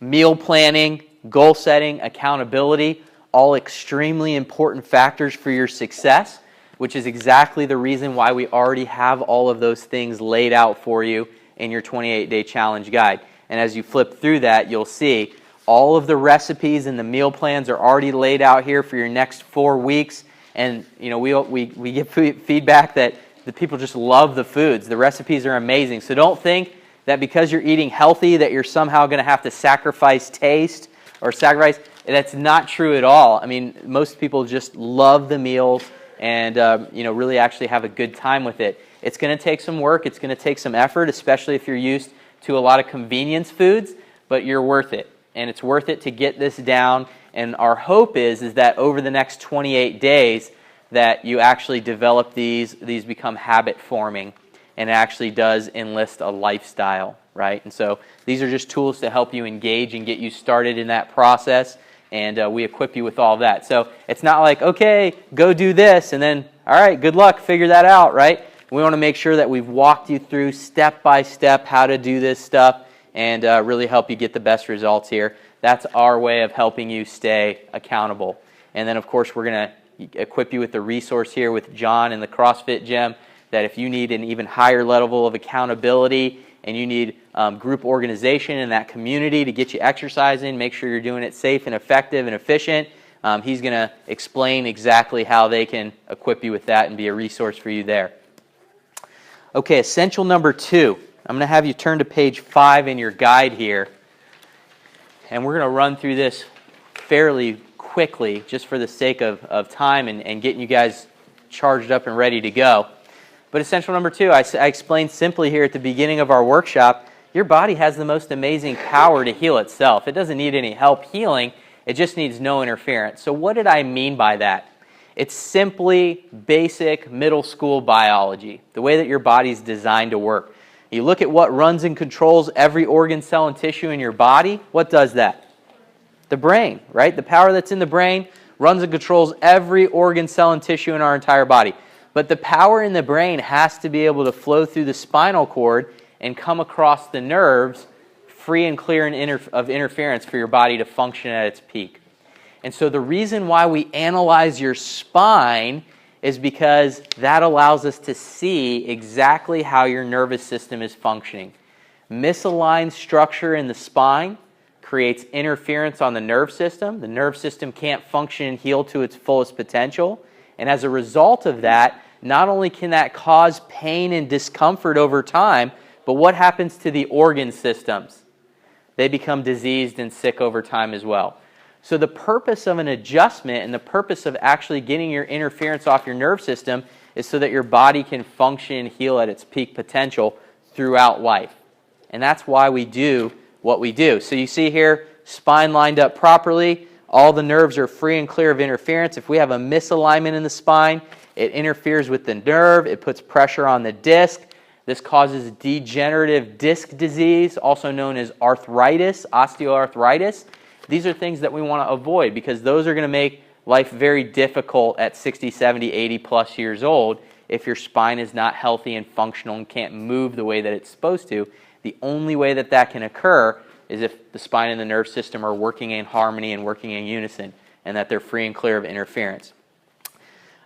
meal planning, goal setting, accountability, all extremely important factors for your success, which is exactly the reason why we already have all of those things laid out for you in your 28-day challenge guide. And as you flip through that, you'll see all of the recipes and the meal plans are already laid out here for your next 4 weeks. And we get feedback that the people just love the foods. The recipes are amazing. So don't think that because you're eating healthy that you're somehow going to have to sacrifice taste or sacrifice. That's not true at all. I mean, most people just love the meals and really actually have a good time with it. It's going to take some work. It's going to take some effort, especially if you're used to a lot of convenience foods, but you're worth it. And it's worth it to get this down. And our hope is that over the next 28 days that you actually develop these become habit forming, and it actually does enlist a lifestyle, right? And so these are just tools to help you engage and get you started in that process, and we equip you with all of that. So it's not like, okay, go do this, and then, all right, good luck, figure that out, right? We want to make sure that we've walked you through step by step how to do this stuff and really help you get the best results here. That's our way of helping you stay accountable. And then, of course, we're going to equip you with the resource here with John in the CrossFit gym, that if you need an even higher level of accountability and you need group organization in that community to get you exercising, make sure you're doing it safe and effective and efficient, he's going to explain exactly how they can equip you with that and be a resource for you there. Okay, essential number 2. I'm going to have you turn to page 5 in your guide here, and we're going to run through this fairly quickly just for the sake of time and getting you guys charged up and ready to go. But essential number 2, I explained simply here at the beginning of our workshop, your body has the most amazing power to heal itself. It doesn't need any help healing, it just needs no interference. So what did I mean by that? It's simply basic middle school biology, the way that your body's designed to work. You look at what runs and controls every organ, cell, and tissue in your body. What does that? The brain, right? The power that's in the brain runs and controls every organ, cell, and tissue in our entire body. But the power in the brain has to be able to flow through the spinal cord and come across the nerves free and clear of interference for your body to function at its peak. And so the reason why we analyze your spine is because that allows us to see exactly how your nervous system is functioning. Misaligned structure in the spine creates interference on the nerve system. The nerve system can't function and heal to its fullest potential. And as a result of that, not only can that cause pain and discomfort over time, but what happens to the organ systems? They become diseased and sick over time as well. So the purpose of an adjustment and the purpose of actually getting your interference off your nerve system is so that your body can function and heal at its peak potential throughout life. And that's why we do what we do. So you see here, spine lined up properly. All the nerves are free and clear of interference. If we have a misalignment in the spine, it interferes with the nerve. It puts pressure on the disc. This causes degenerative disc disease, also known as arthritis, osteoarthritis. These are things that we want to avoid because those are going to make life very difficult at 60, 70, 80 plus years old if your spine is not healthy and functional and can't move the way that it's supposed to. The only way that that can occur is if the spine and the nerve system are working in harmony and working in unison and that they're free and clear of interference.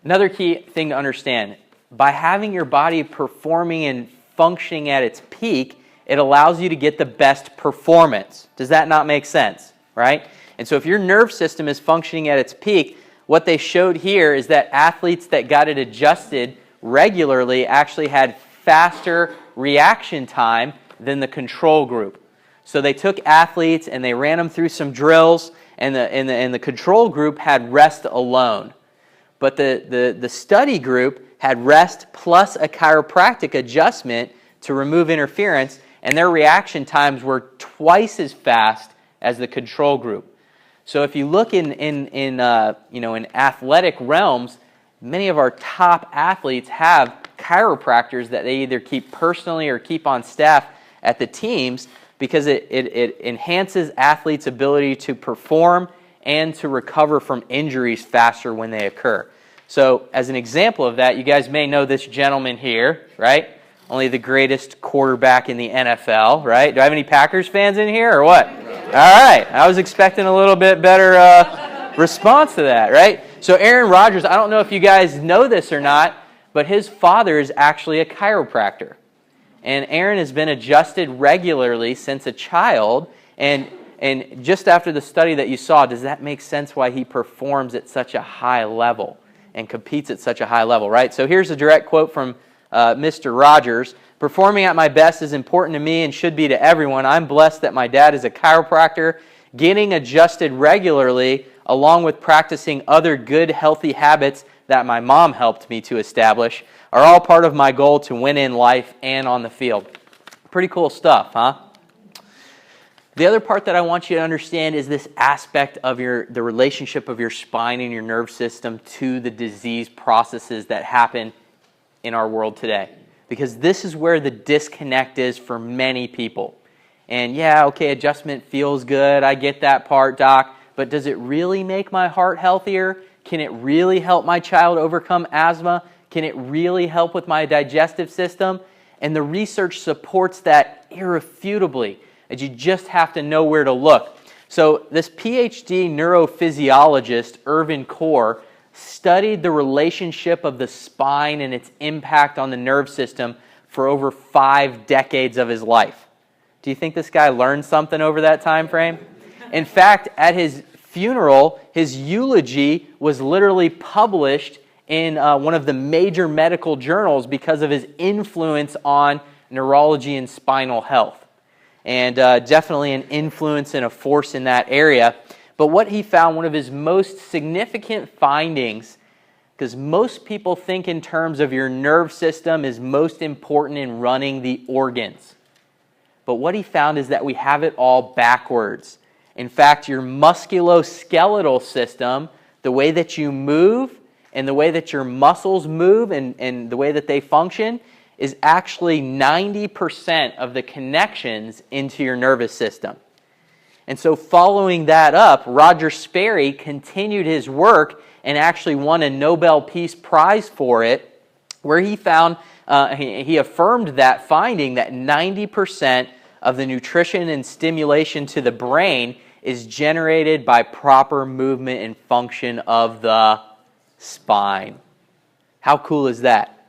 Another key thing to understand, by having your body performing and functioning at its peak, it allows you to get the best performance. Does that not make sense? Right? And so if your nerve system is functioning at its peak, what they showed here is that athletes that got it adjusted regularly actually had faster reaction time than the control group. So they took athletes and they ran them through some drills, and the control group had rest alone. But the study group had rest plus a chiropractic adjustment to remove interference, and their reaction times were twice as fast as the control group. So if you look in athletic realms, many of our top athletes have chiropractors that they either keep personally or keep on staff at the teams because it enhances athletes' ability to perform and to recover from injuries faster when they occur. So as an example of that, you guys may know this gentleman here, right? Only the greatest quarterback in the NFL, right? Do I have any Packers fans in here or what? All right. I was expecting a little bit better response to that, right? So Aaron Rodgers, I don't know if you guys know this or not, but his father is actually a chiropractor. And Aaron has been adjusted regularly since a child. And just after the study that you saw, does that make sense why he performs at such a high level and competes at such a high level, right? So here's a direct quote from Mr. Rodgers. "Performing at my best is important to me and should be to everyone. I'm blessed that my dad is a chiropractor. Getting adjusted regularly, along with practicing other good, healthy habits that my mom helped me to establish, are all part of my goal to win in life and on the field." Pretty cool stuff, huh? The other part that I want you to understand is this aspect of the relationship of your spine and your nerve system to the disease processes that happen in our world today. Because this is where the disconnect is for many people. And yeah, okay, adjustment feels good. I get that part, doc. But does it really make my heart healthier? Can it really help my child overcome asthma? Can it really help with my digestive system? And the research supports that irrefutably. And you just have to know where to look. So this PhD neurophysiologist, Irvin Kaur, studied the relationship of the spine and its impact on the nerve system for over 5 decades of his life. Do you think this guy learned something over that time frame? In fact, at his funeral, his eulogy was literally published in one of the major medical journals because of his influence on neurology and spinal health. And definitely an influence and a force in that area. But what he found, one of his most significant findings, because most people think in terms of your nerve system is most important in running the organs. But what he found is that we have it all backwards. In fact, your musculoskeletal system, the way that you move and the way that your muscles move and the way that they function, is actually 90% of the connections into your nervous system. And so following that up, Roger Sperry continued his work and actually won a Nobel Peace Prize for it, where he found, he affirmed that finding that 90% of the nutrition and stimulation to the brain is generated by proper movement and function of the spine. How cool is that?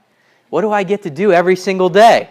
What do I get to do every single day?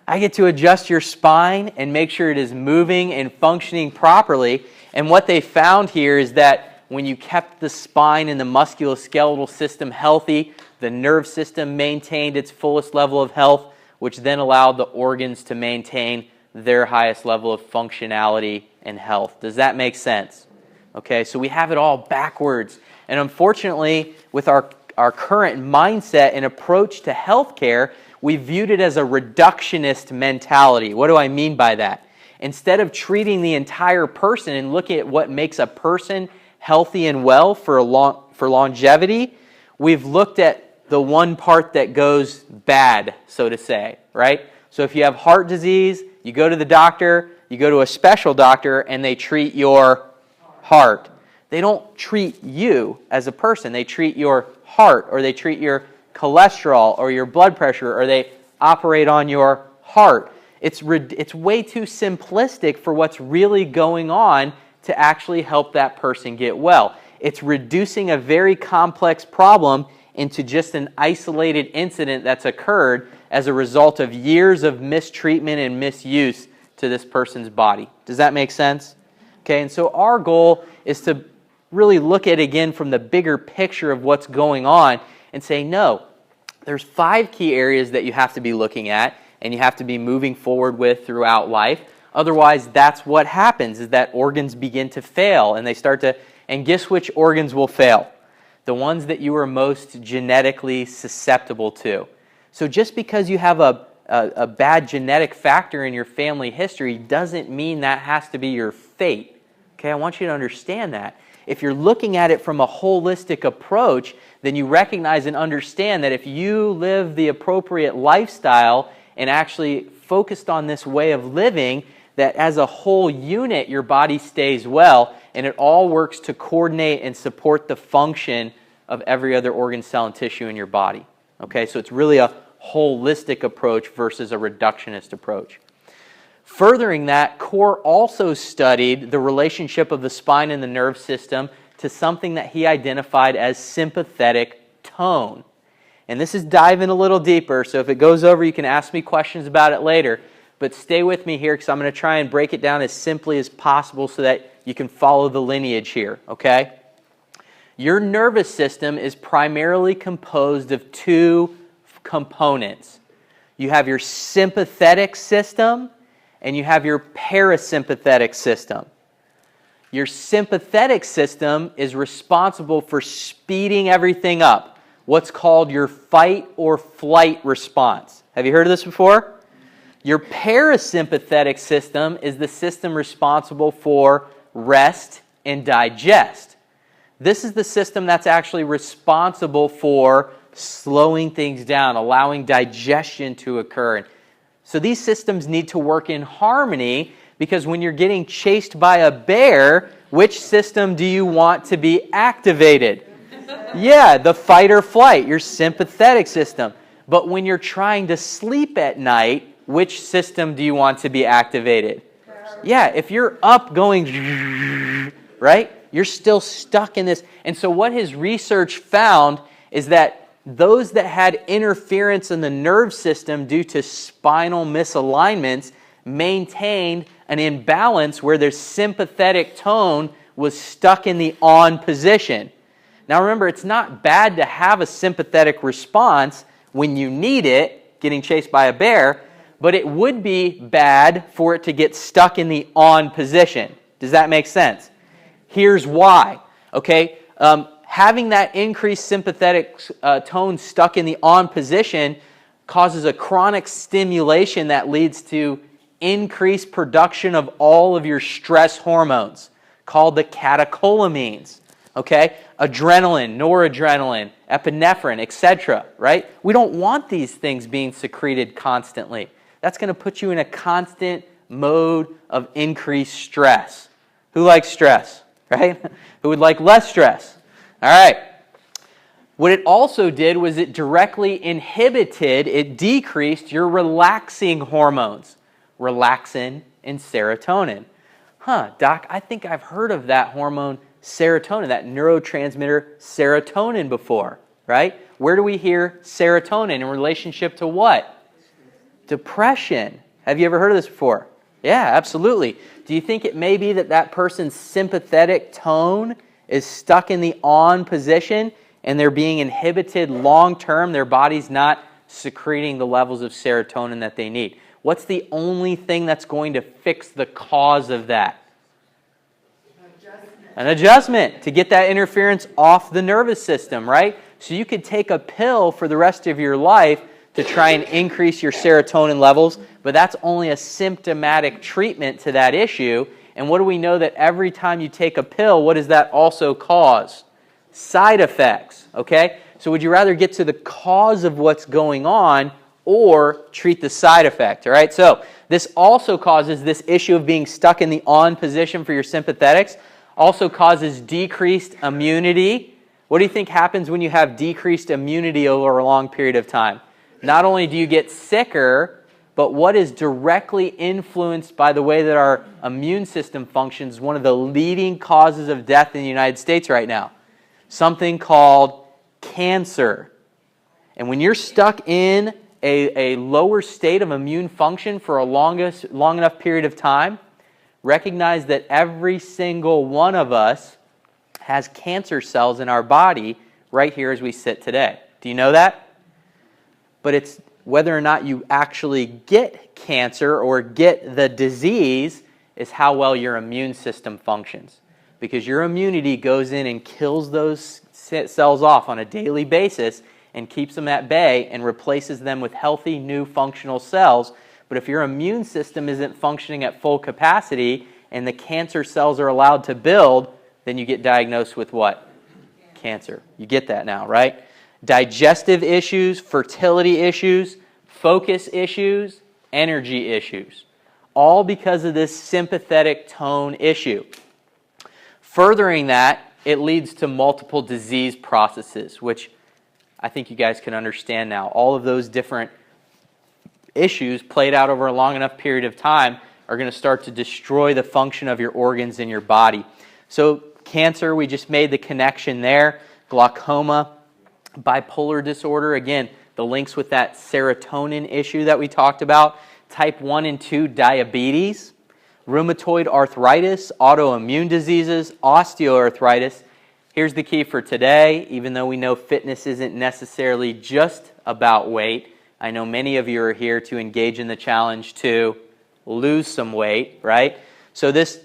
I get to adjust your spine and make sure it is moving and functioning properly. And what they found here is that when you kept the spine and the musculoskeletal system healthy, the nerve system maintained its fullest level of health, which then allowed the organs to maintain their highest level of functionality and health. Does that make sense? Okay, so we have it all backwards. And unfortunately, with our current mindset and approach to healthcare, we viewed it as a reductionist mentality. What do I mean by that? Instead of treating the entire person and looking at what makes a person healthy and well for longevity, we've looked at the one part that goes bad, so to say, right? So if you have heart disease, you go to the doctor, you go to a special doctor, and they treat your heart. They don't treat you as a person. They treat your heart, or they treat your cholesterol or your blood pressure, or they operate on your heart. It's way too simplistic for what's really going on to actually help that person get well. It's reducing a very complex problem into just an isolated incident that's occurred as a result of years of mistreatment and misuse to this person's body. Does that make sense? Okay, and so our goal is to really look at it again from the bigger picture of what's going on and say, no, there's 5 key areas that you have to be looking at and you have to be moving forward with throughout life. Otherwise, that's what happens, is that organs begin to fail and they start to, and guess which organs will fail? The ones that you are most genetically susceptible to. So just because you have a bad genetic factor in your family history doesn't mean that has to be your fate. Okay, I want you to understand that. If you're looking at it from a holistic approach, then you recognize and understand that if you live the appropriate lifestyle and actually focused on this way of living, that as a whole unit, your body stays well, and it all works to coordinate and support the function of every other organ, cell, and tissue in your body. Okay, so it's really a holistic approach versus a reductionist approach. Furthering that, Core also studied the relationship of the spine and the nerve system to something that he identified as sympathetic tone. And this is diving a little deeper, so if it goes over, you can ask me questions about it later. But stay with me here because I'm going to try and break it down as simply as possible so that you can follow the lineage here, okay? Your nervous system is primarily composed of 2 components. You have your sympathetic system and you have your parasympathetic system. Your sympathetic system is responsible for speeding everything up, what's called your fight or flight response. Have you heard of this before? Your parasympathetic system is the system responsible for rest and digest. This is the system that's actually responsible for slowing things down, allowing digestion to occur. So these systems need to work in harmony because when you're getting chased by a bear, which system do you want to be activated? Yeah, the fight or flight, your sympathetic system. But when you're trying to sleep at night, which system do you want to be activated? Yeah, if you're up going, right, you're still stuck in this. And so what his research found is that those that had interference in the nerve system due to spinal misalignments maintained an imbalance where their sympathetic tone was stuck in the on position. Now remember, it's not bad to have a sympathetic response when you need it, getting chased by a bear, but it would be bad for it to get stuck in the on position. Does that make sense? Here's why. Okay, having that increased sympathetic tone stuck in the on position causes a chronic stimulation that leads to increased production of all of your stress hormones called the catecholamines. Okay, adrenaline, noradrenaline, epinephrine, etc. Right? We don't want these things being secreted constantly. That's going to put you in a constant mode of increased stress. Who likes stress? Right? Who would like less stress? All right. What it also did was it directly inhibited, it decreased your relaxing hormones, relaxin and serotonin. Doc, I think I've heard of that hormone serotonin, that neurotransmitter serotonin before, right? Where do we hear serotonin in relationship to what? Depression. Have you ever heard of this before? Yeah, absolutely. Do you think it may be that that person's sympathetic tone is stuck in the on position and they're being inhibited long term, their body's not secreting the levels of serotonin that they need. What's the only thing that's going to fix the cause of that? An adjustment to get that interference off the nervous system, right? So you could take a pill for the rest of your life to try and increase your serotonin levels, but that's only a symptomatic treatment to that issue. And what do we know that every time you take a pill, what does that also cause? Side effects, okay? So would you rather get to the cause of what's going on or treat the side effect, all right? So this also causes this issue of being stuck in the on position for your sympathetics, also causes decreased immunity. What do you think happens when you have decreased immunity over a long period of time? Not only do you get sicker, but what is directly influenced by the way that our immune system functions is one of the leading causes of death in the United States right now. Something called cancer. And when you're stuck in a lower state of immune function for a long enough period of time, recognize that every single one of us has cancer cells in our body right here as we sit today. Do you know that? But it's whether or not you actually get cancer or get the disease is how well your immune system functions. Because your immunity goes in and kills those cells off on a daily basis and keeps them at bay and replaces them with healthy, new, functional cells. But if your immune system isn't functioning at full capacity and the cancer cells are allowed to build, then you get diagnosed with what? Cancer. You get that now, right? Digestive issues, fertility issues, focus issues, energy issues. All because of this sympathetic tone issue. Furthering that, it leads to multiple disease processes, which I think you guys can understand now. All of those different issues played out over a long enough period of time are going to start to destroy the function of your organs in your body. So cancer, we just made the connection there. Glaucoma, bipolar disorder, again, the links with that serotonin issue that we talked about. Type 1 and 2 diabetes, rheumatoid arthritis, autoimmune diseases, osteoarthritis. Here's the key for today. Even though we know fitness isn't necessarily just about weight, I know many of you are here to engage in the challenge to lose some weight, right? So this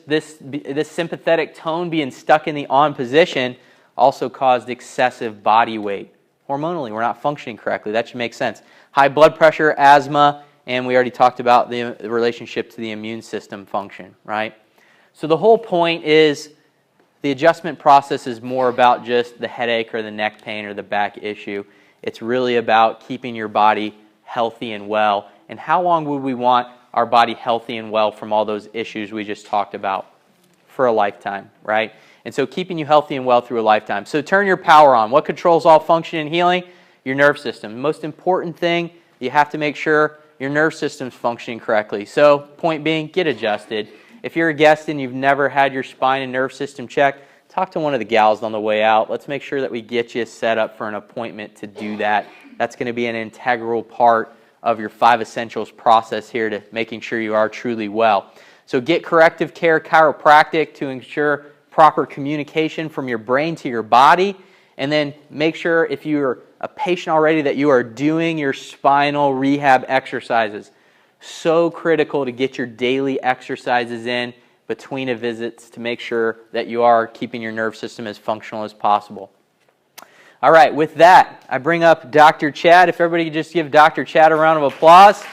sympathetic tone being stuck in the on position also caused excessive body weight. Hormonally, we're not functioning correctly. That should make sense. High blood pressure, asthma, and we already talked about the relationship to the immune system function, right? So the whole point is the adjustment process is more about just the headache or the neck pain or the back issue. It's really about keeping your body healthy and well. And how long would we want our body healthy and well from all those issues we just talked about? For a lifetime, right? And so keeping you healthy and well through a lifetime. So turn your power on. What controls all function and healing? Your nerve system. The most important thing, you have to make sure your nerve system's functioning correctly. So point being, get adjusted. If you're a guest and you've never had your spine and nerve system checked, talk to one of the gals on the way out. Let's make sure that we get you set up for an appointment to do that. That's going to be an integral part of your 5 essentials process here to making sure you are truly well. So get corrective care chiropractic to ensure proper communication from your brain to your body. And then make sure if you're a patient already that you are doing your spinal rehab exercises. So critical to get your daily exercises in between a visits to make sure that you are keeping your nerve system as functional as possible. All right, with that, I bring up Dr. Chad. If everybody could just give Dr. Chad a round of applause.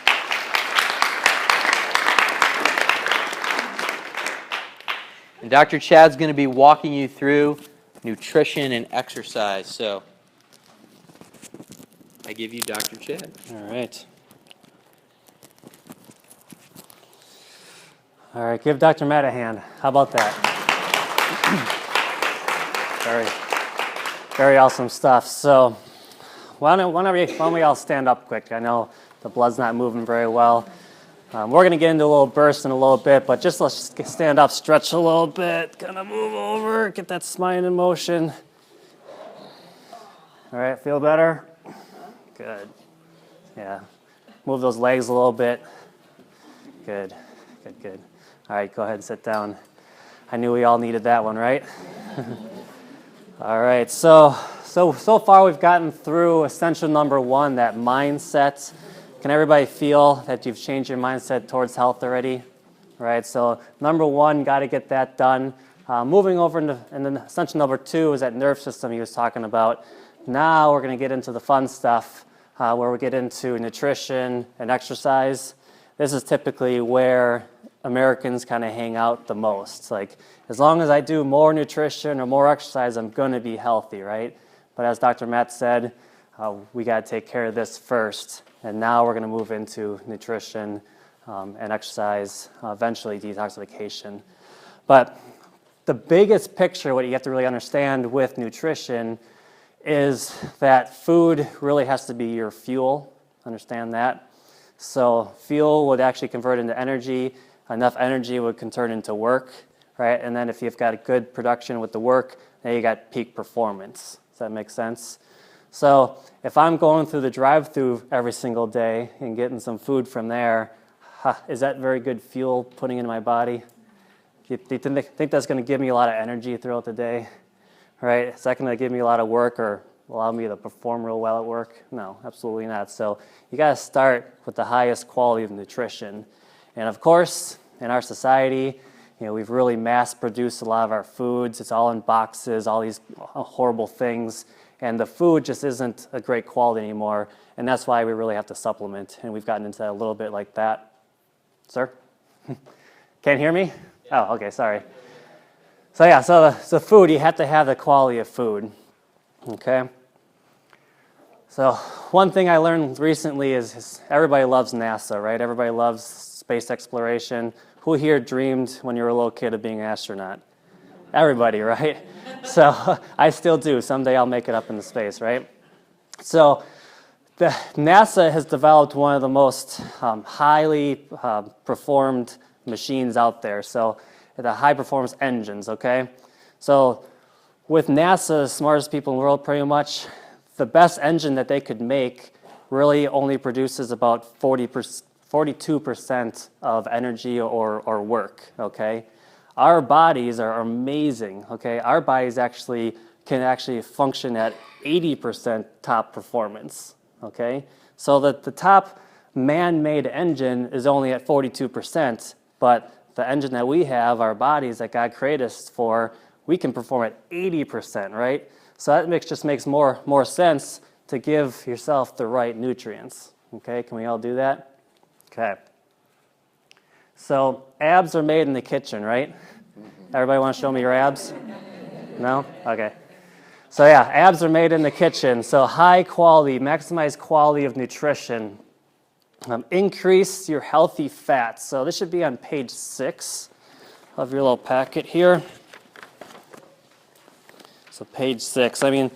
And Dr. Chad's going to be walking you through nutrition and exercise. So I give you Dr. Chad. All right. All right, give Dr. Matt a hand. How about that? Very awesome stuff. So why don't we all stand up quick? I know the blood's not moving very well. We're going to get into a little burst in a little bit, but just let's stand up, stretch a little bit, kind of move over, get that spine in motion. All right, feel better? Good. Yeah. Move those legs a little bit. Good. All right, go ahead and sit down. I knew we all needed that one, right? All right, so far we've gotten through essential number 1, that mindset. Can everybody feel that you've changed your mindset towards health already? Right, so number 1, got to get that done. Moving over into, and then essential number 2 is that nerve system he was talking about. Now we're going to get into the fun stuff where we get into nutrition and exercise. This is typically where Americans kind of hang out the most. Like, as long as I do more nutrition or more exercise, I'm going to be healthy, right? But as Dr. Matt said, we got to take care of this first. And now we're going to move into nutrition and exercise, eventually detoxification. But the biggest picture, what you have to really understand with nutrition, is that food really has to be your fuel. Understand that? So fuel would actually convert into energy. Enough energy would convert into work, right? And then if you've got a good production with the work, then you got peak performance. Does that make sense? So if I'm going through the drive-thru every single day and getting some food from there, is that very good fuel putting into my body? Do you think that's going to give me a lot of energy throughout the day? Right? Is that going to give me a lot of work or allow me to perform real well at work? No, absolutely not. So you got to start with the highest quality of nutrition. And of course, in our society, we've really mass-produced a lot of our foods. It's all in boxes, all these horrible things. And the food just isn't a great quality anymore. And that's why we really have to supplement. And we've gotten into that a little bit like that. Sir? Can't hear me? Oh, okay, sorry. So yeah, so food, you have to have the quality of food, okay? So one thing I learned recently is everybody loves NASA, right? Everybody loves space exploration. Who here dreamed when you were a little kid of being an astronaut? Everybody, right? So I still do. Someday I'll make it up into space, right? So NASA has developed one of the most highly performed machines out there. So the high-performance engines, okay? So with NASA, the smartest people in the world pretty much, the best engine that they could make really only produces about 42% of energy or work, okay? Our bodies are amazing, okay? Our bodies can actually function at 80% top performance, okay? So that the top man-made engine is only at 42%, but the engine that we have, our bodies that God created us for, we can perform at 80%, right? So that just makes more sense to give yourself the right nutrients, okay? Can we all do that? Okay. So abs are made in the kitchen, right? Everybody want to show me your abs? No? Okay. So yeah, abs are made in the kitchen. So high quality, maximize quality of nutrition. Increase your healthy fats. So this should be on page 6 of your little packet here. So page 6. I mean,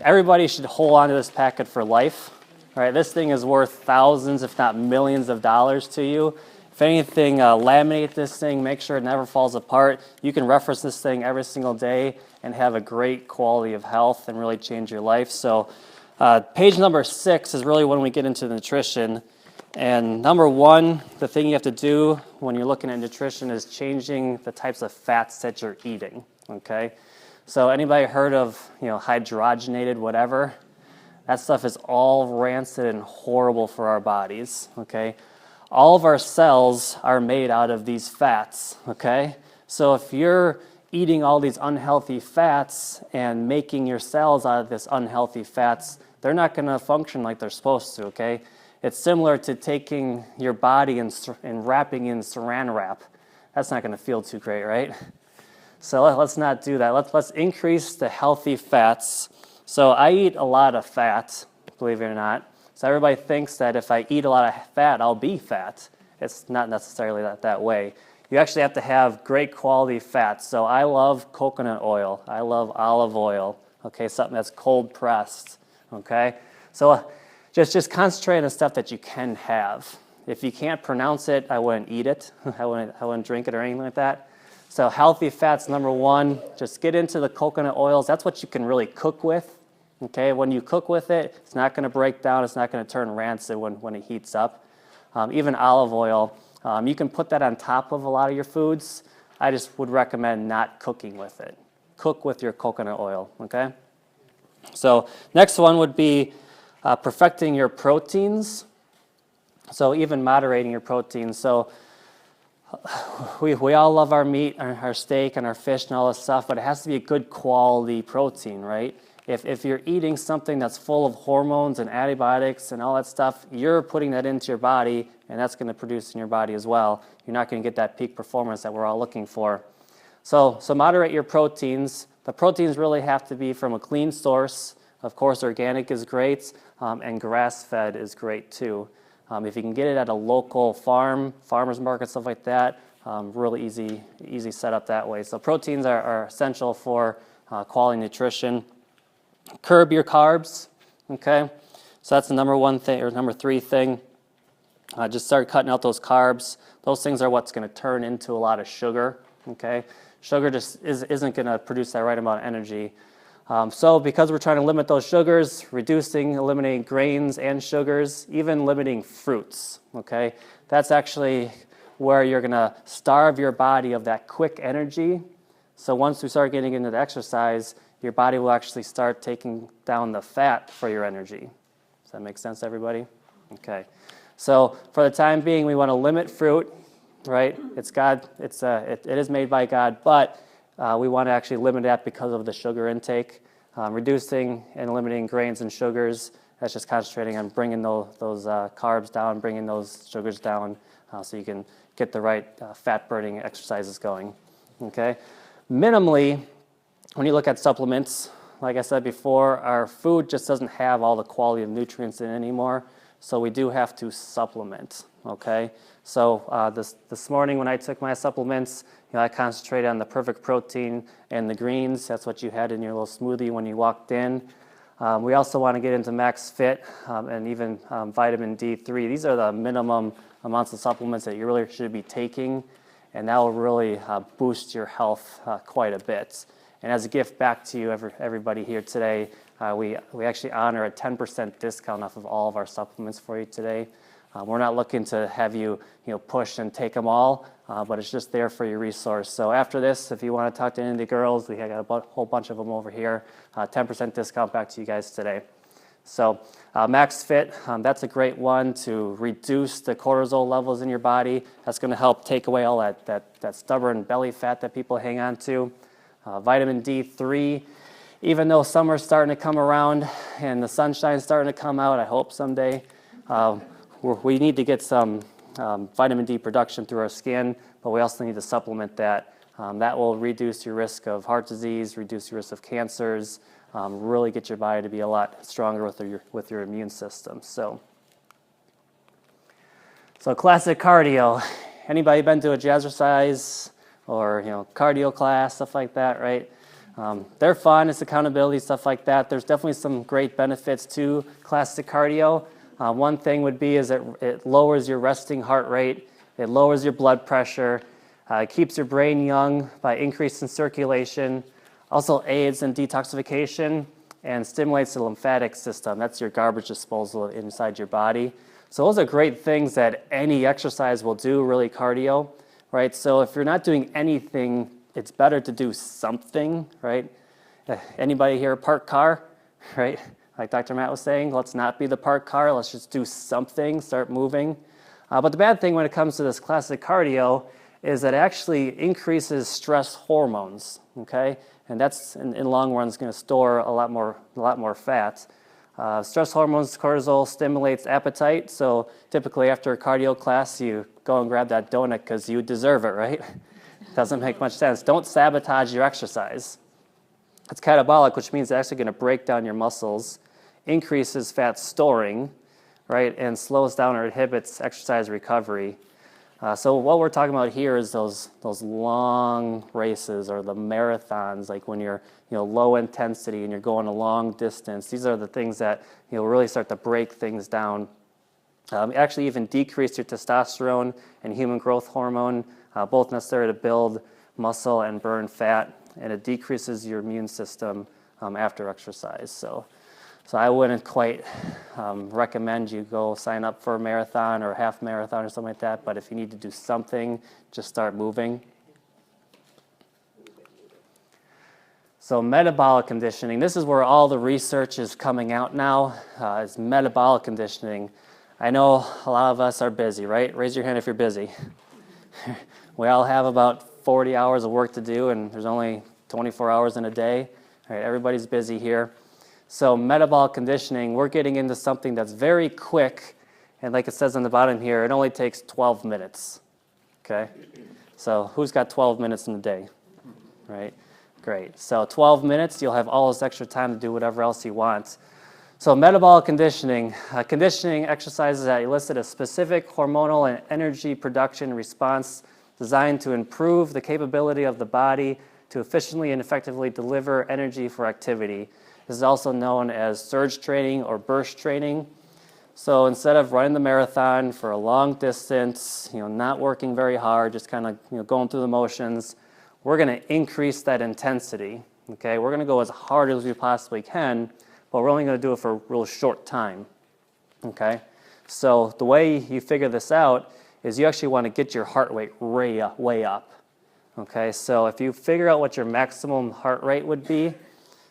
everybody should hold on to this packet for life. All right, this thing is worth thousands, if not millions of dollars to you. If anything, laminate this thing, make sure it never falls apart. You can reference this thing every single day and have a great quality of health and really change your life. So page number 6 is really when we get into nutrition. And number 1, the thing you have to do when you're looking at nutrition is changing the types of fats that you're eating, okay? So anybody heard of, hydrogenated whatever? That stuff is all rancid and horrible for our bodies, okay? All of our cells are made out of these fats, okay? So if you're eating all these unhealthy fats and making your cells out of this unhealthy fats, they're not going to function like they're supposed to, okay? It's similar to taking your body and wrapping in saran wrap. That's not going to feel too great, right? So let's not do that. Let's increase the healthy fats. So I eat a lot of fat, believe it or not. So everybody thinks that if I eat a lot of fat, I'll be fat. It's not necessarily that way. You actually have to have great quality fats. So I love coconut oil. I love olive oil, okay, something that's cold pressed, okay? So just concentrate on the stuff that you can have. If you can't pronounce it, I wouldn't eat it. I wouldn't drink it or anything like that. So healthy fats, number 1, just get into the coconut oils. That's what you can really cook with. Okay, when you cook with it, it's not going to break down. It's not going to turn rancid when it heats up. Even olive oil, you can put that on top of a lot of your foods. I just would recommend not cooking with it. cook with your coconut oil, okay? So next one would be perfecting your proteins. So even moderating your proteins. So we all love our meat, our steak, and our fish and all this stuff, but it has to be a good quality protein, right? If you're eating something that's full of hormones and antibiotics and all that stuff, you're putting that into your body, and that's going to produce in your body as well. You're not going to get that peak performance that we're all looking for. So moderate your proteins. The proteins really have to be from a clean source. Of course, organic is great, and grass-fed is great too. If you can get it at a local farm, farmers market, stuff like that, really easy setup that way. So proteins are essential for quality nutrition. Curb your carbs, okay? So that's the number one thing, or number three thing. Just start cutting out those carbs. Those things are what's going to turn into a lot of sugar, okay? Sugar just isn't going to produce that right amount of energy. So because we're trying to limit those sugars, eliminating grains and sugars, even limiting fruits, okay? That's actually where you're going to starve your body of that quick energy. So once we start getting into the exercise, your body will actually start taking down the fat for your energy. Does that make sense, everybody? Okay. So for the time being, we want to limit fruit, right? It is made by God, but we want to actually limit that because of the sugar intake. Reducing and limiting grains and sugars, that's just concentrating on bringing those carbs down, bringing those sugars down, so you can get the right fat-burning exercises going, okay? Minimally, when you look at supplements, like I said before, our food just doesn't have all the quality of nutrients in it anymore, so we do have to supplement, okay? So this morning when I took my supplements, I concentrated on the perfect protein and the greens. That's what you had in your little smoothie when you walked in. We also want to get into Max Fit and even vitamin D3. These are the minimum amounts of supplements that you really should be taking, and that will really boost your health quite a bit. And as a gift back to you, everybody here today, we actually honor a 10% discount off of all of our supplements for you today. We're not looking to have you push and take them all, but it's just there for your resource. So after this, if you want to talk to any of the girls, we got a whole bunch of them over here. 10% discount back to you guys today. So Max Fit, that's a great one to reduce the cortisol levels in your body. That's going to help take away all that stubborn belly fat that people hang on to. Vitamin D3, even though summer's starting to come around and the sunshine's starting to come out, I hope someday, we need to get some vitamin D production through our skin, but we also need to supplement that. That will reduce your risk of heart disease, reduce your risk of cancers, really get your body to be a lot stronger with your immune system. So classic cardio. Anybody been to a jazzercise or cardio class, stuff like that, right? They're fun. It's accountability, stuff like that. There's definitely some great benefits to classic cardio. One thing would be is it lowers your resting heart rate, it lowers your blood pressure, it keeps your brain young by increasing circulation, also aids in detoxification and stimulates the lymphatic system. That's your garbage disposal inside your body. So those are great things that any exercise will do, really cardio, right? So if you're not doing anything, it's better to do something, right? Anybody here park car, right? Like Dr. Matt was saying, let's not be the parked car. Let's just do something, start moving. But the bad thing when it comes to this classic cardio is that it actually increases stress hormones, okay? And that's, in the long run, is going to store a lot more fat. Stress hormones, cortisol, stimulates appetite. So typically after a cardio class, you go and grab that donut because you deserve it, right? Doesn't make much sense. Don't sabotage your exercise. It's catabolic, which means it's actually going to break down your muscles, increases fat storing, right, and slows down or inhibits exercise recovery. So what we're talking about here is those long races or the marathons, like when you're low intensity and you're going a long distance. These are the things that really start to break things down. Actually even decrease your testosterone and human growth hormone, both necessary to build muscle and burn fat, and it decreases your immune system after exercise. So I wouldn't quite recommend you go sign up for a marathon or a half marathon or something like that, but if you need to do something, just start moving. So metabolic conditioning, this is where all the research is coming out now, is metabolic conditioning. I know a lot of us are busy, right? Raise your hand if you're busy. We all have about 40 hours of work to do, and there's only 24 hours in a day. All right, everybody's busy here. So metabolic conditioning, we're getting into something that's very quick, and like it says on the bottom here, it only takes 12 minutes, okay? So who's got 12 minutes in a day, right? Great. So 12 minutes, you'll have all this extra time to do whatever else you want. So metabolic conditioning, conditioning exercises that elicit a specific hormonal and energy production response designed to improve the capability of the body to efficiently and effectively deliver energy for activity. This is also known as surge training or burst training. So instead of running the marathon for a long distance, not working very hard, just kind of going through the motions, we're going to increase that intensity. Okay, we're going to go as hard as we possibly can, but we're only going to do it for a real short time. Okay, so the way you figure this out is you actually want to get your heart rate way up. Okay, so if you figure out what your maximum heart rate would be,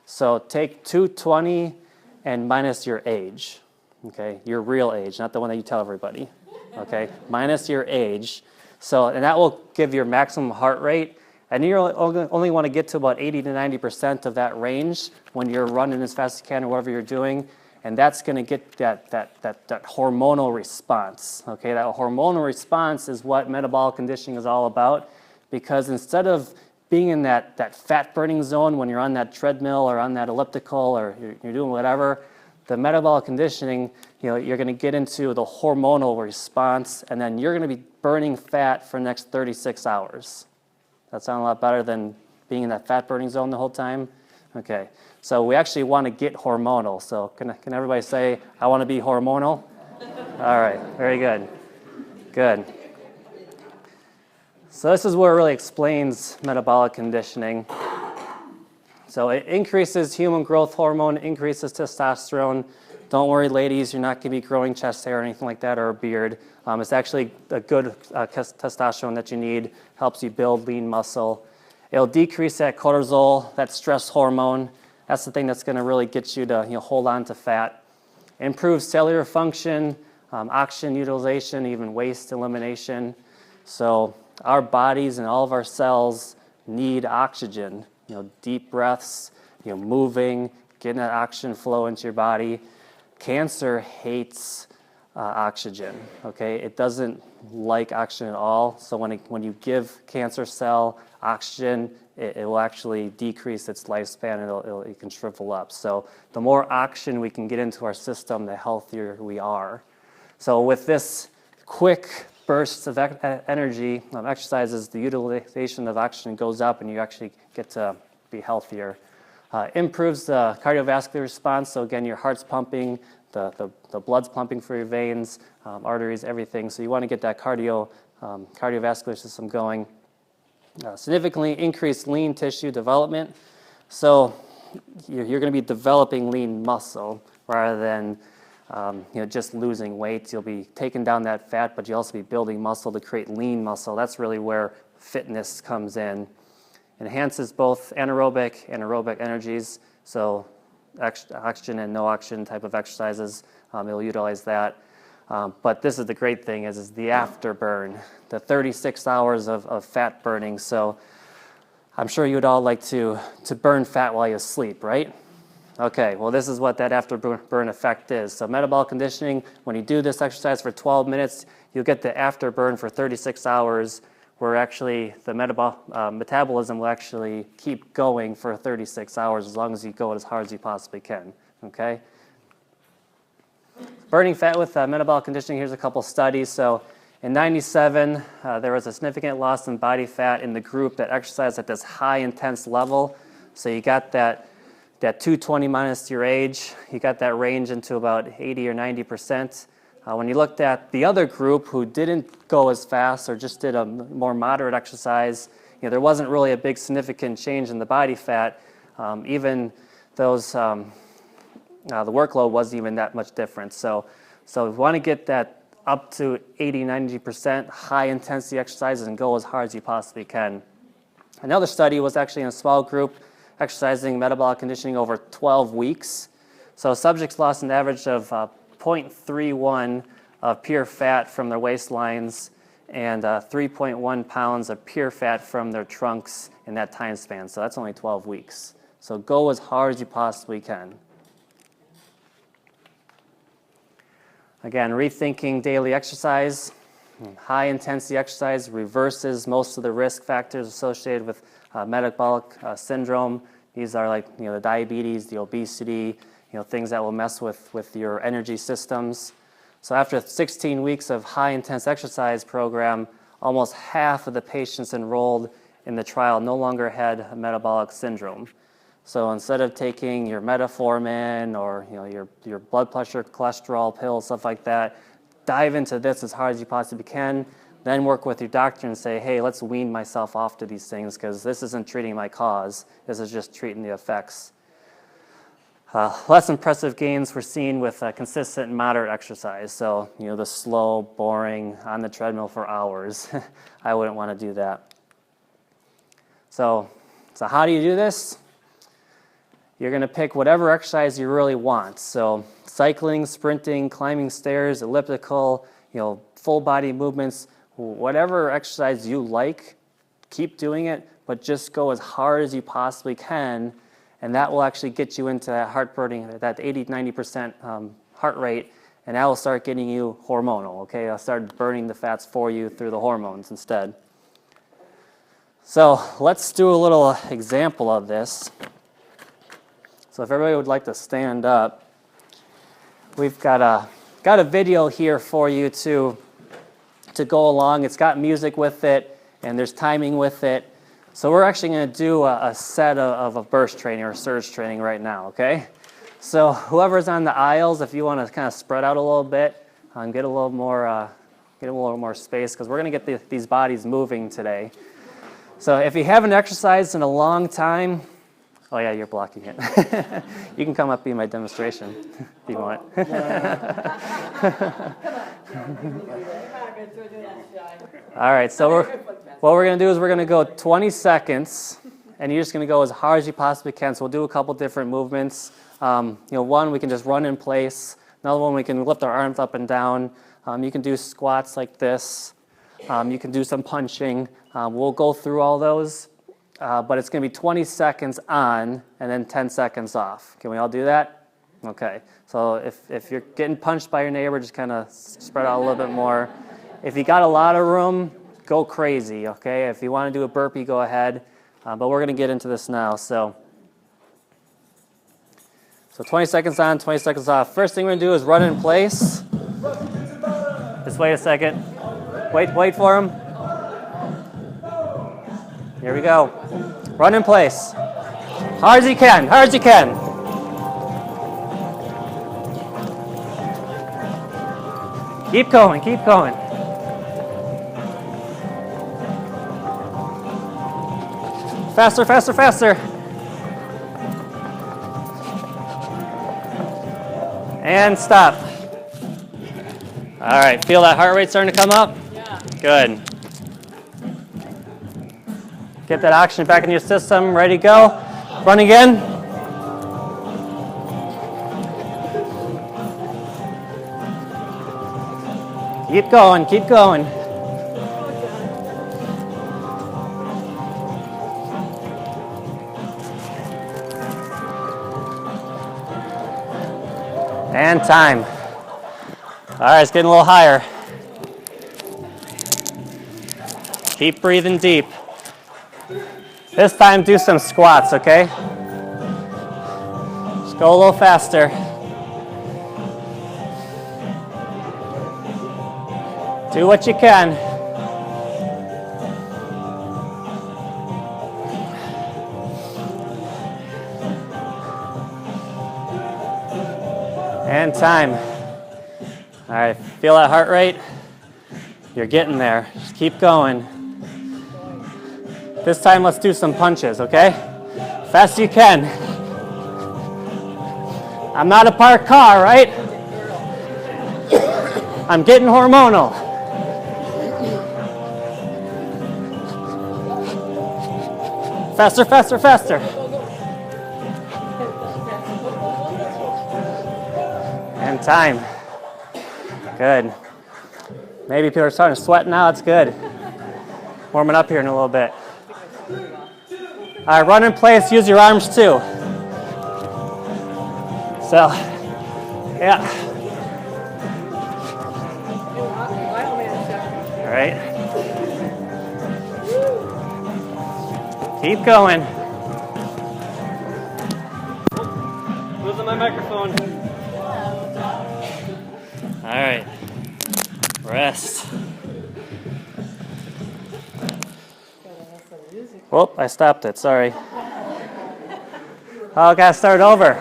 so take 220 and minus your age. Okay, your real age, not the one that you tell everybody. Okay, minus your age. So, and that will give your maximum heart rate. And you only want to get to about 80 to 90% of that range when you're running as fast as you can or whatever you're doing. And that's going to get that hormonal response. Okay, that hormonal response is what metabolic conditioning is all about. Because instead of being in that fat burning zone when you're on that treadmill or on that elliptical or you're doing whatever, the metabolic conditioning, you're going to get into the hormonal response, and then you're going to be burning fat for the next 36 hours. That sound a lot better than being in that fat burning zone the whole time? Okay, so we actually want to get hormonal. So can everybody say, I want to be hormonal? All right, very good. Good. So this is where it really explains metabolic conditioning. So it increases human growth hormone, increases testosterone. Don't worry, ladies, you're not going to be growing chest hair or anything like that or a beard. It's actually a good testosterone that you need, helps you build lean muscle. It'll decrease that cortisol, that stress hormone. That's the thing that's going to really get you to hold on to fat. Improves cellular function, oxygen utilization, even waste elimination. So our bodies and all of our cells need oxygen. Deep breaths, moving, getting that oxygen flow into your body. Cancer hates oxygen, okay? It doesn't like oxygen at all. So when you give cancer cell oxygen, it will actually decrease its lifespan and it can shrivel up. So the more oxygen we can get into our system, the healthier we are. So with this quick bursts of energy, exercises, the utilization of oxygen goes up and you actually get to be healthier. Improves the cardiovascular response. So again, your heart's pumping, the blood's pumping through your veins, arteries, everything. So you want to get that cardiovascular system going. Significantly increased lean tissue development. So you're going to be developing lean muscle rather than just losing weight. You'll be taking down that fat, but you'll also be building muscle to create lean muscle. That's really where fitness comes in. Enhances both anaerobic and aerobic energies. So oxygen and no oxygen type of exercises, it'll utilize that. But this is the great thing is the afterburn, the 36 hours of fat burning. So I'm sure you'd all like to burn fat while you sleep, right? Okay, well, this is what that afterburn effect is. So metabolic conditioning, when you do this exercise for 12 minutes, you'll get the afterburn for 36 hours, where actually the metabolism will actually keep going for 36 hours as long as you go as hard as you possibly can, okay? Burning fat with metabolic conditioning, here's a couple studies. So in 97, there was a significant loss in body fat in the group that exercised at this high intense level. So you got that 220 minus your age, you got that range into about 80 or 90%. When you looked at the other group who didn't go as fast or just did a more moderate exercise, there wasn't really a big significant change in the body fat. Even those, the workload wasn't even that much different. So we want to get that up to 80, 90% high intensity exercises and go as hard as you possibly can. Another study was actually in a small group, exercising, metabolic conditioning over 12 weeks. So subjects lost an average of 0.31 of pure fat from their waistlines and 3.1 pounds of pure fat from their trunks in that time span. So that's only 12 weeks. So go as hard as you possibly can. Again, rethinking daily exercise. High intensity exercise reverses most of the risk factors associated with metabolic syndrome. These are like the diabetes, the obesity, things that will mess with your energy systems. So after 16 weeks of high intense exercise program, almost half of the patients enrolled in the trial no longer had metabolic syndrome. So instead of taking your metformin or your blood pressure, cholesterol pills, stuff like that, dive into this as hard as you possibly can. Then work with your doctor and say, hey, let's wean myself off to these things because this isn't treating my cause. This is just treating the effects. Less impressive gains were seen with consistent and moderate exercise. So, the slow, boring, on the treadmill for hours. I wouldn't want to do that. So how do you do this? You're going to pick whatever exercise you really want. So cycling, sprinting, climbing stairs, elliptical, full body movements, whatever exercise you like, keep doing it, but just go as hard as you possibly can, and that will actually get you into that heart burning, that 80-90% heart rate, and that will start getting you hormonal, okay? I'll start burning the fats for you through the hormones instead. So let's do a little example of this. So if everybody would like to stand up, we've got a video here for you to go along. It's got music with it, and there's timing with it. So we're actually going to do a set of a burst training or surge training right now, okay? So whoever's on the aisles, if you want to kind of spread out a little bit, get a little more space, because we're going to get these bodies moving today. So if you haven't exercised in a long time, oh yeah, you're blocking it. You can come up be my demonstration if you want. All right, so what we're going to do is we're going to go 20 seconds, and you're just going to go as hard as you possibly can. So we'll do a couple different movements. One, we can just run in place. Another one, we can lift our arms up and down. You can do squats like this. You can do some punching. We'll go through all those. But it's going to be 20 seconds on and then 10 seconds off. Can we all do that? Okay. So if you're getting punched by your neighbor, just kind of spread out a little bit more. If you got a lot of room, go crazy, okay? If you want to do a burpee, go ahead. But we're going to get into this now. So 20 seconds on, 20 seconds off. First thing we're going to do is run in place. Just wait a second. Wait for him. Here we go. Run in place. Hard as you can, hard as you can. Keep going, keep going. Faster, faster, faster. And stop. All right, feel that heart rate starting to come up? Yeah. Good. Get that oxygen back in your system, ready to go. Run again. Keep going, keep going. And time. All right, it's getting a little higher. Keep breathing deep. This time, do some squats, okay? Just go a little faster. Do what you can. And time. All right, feel that heart rate? You're getting there. Just keep going. This time, let's do some punches, okay? Fast as you can. I'm not a parked car, right? I'm getting hormonal. Faster, faster, faster. And time. Good. Maybe people are starting to sweat now. It's good. Warming up here in a little bit. All right, run in place. Use your arms too. So, yeah. All right. Keep going. Losing my microphone. All right. Rest. Whoop, I stopped it. Sorry. Oh, gotta start over.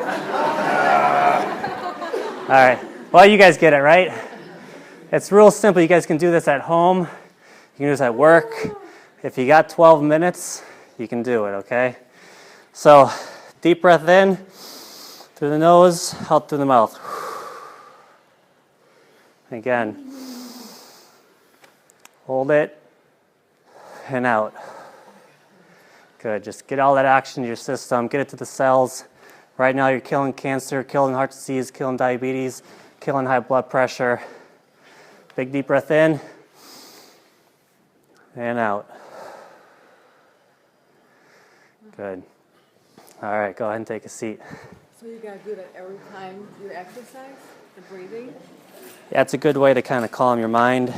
All right. Well, you guys get it, right? It's real simple. You guys can do this at home. You can do this at work. If you got 12 minutes, you can do it, okay? So, deep breath in, through the nose, out through the mouth. Again. Hold it, and out. Good. Just get all that oxygen to your system. Get it to the cells. Right now, you're killing cancer, killing heart disease, killing diabetes, killing high blood pressure. Big deep breath in and out. Good. All right, go ahead and take a seat. So you gotta do that every time you exercise, the breathing? Yeah, it's a good way to kind of calm your mind.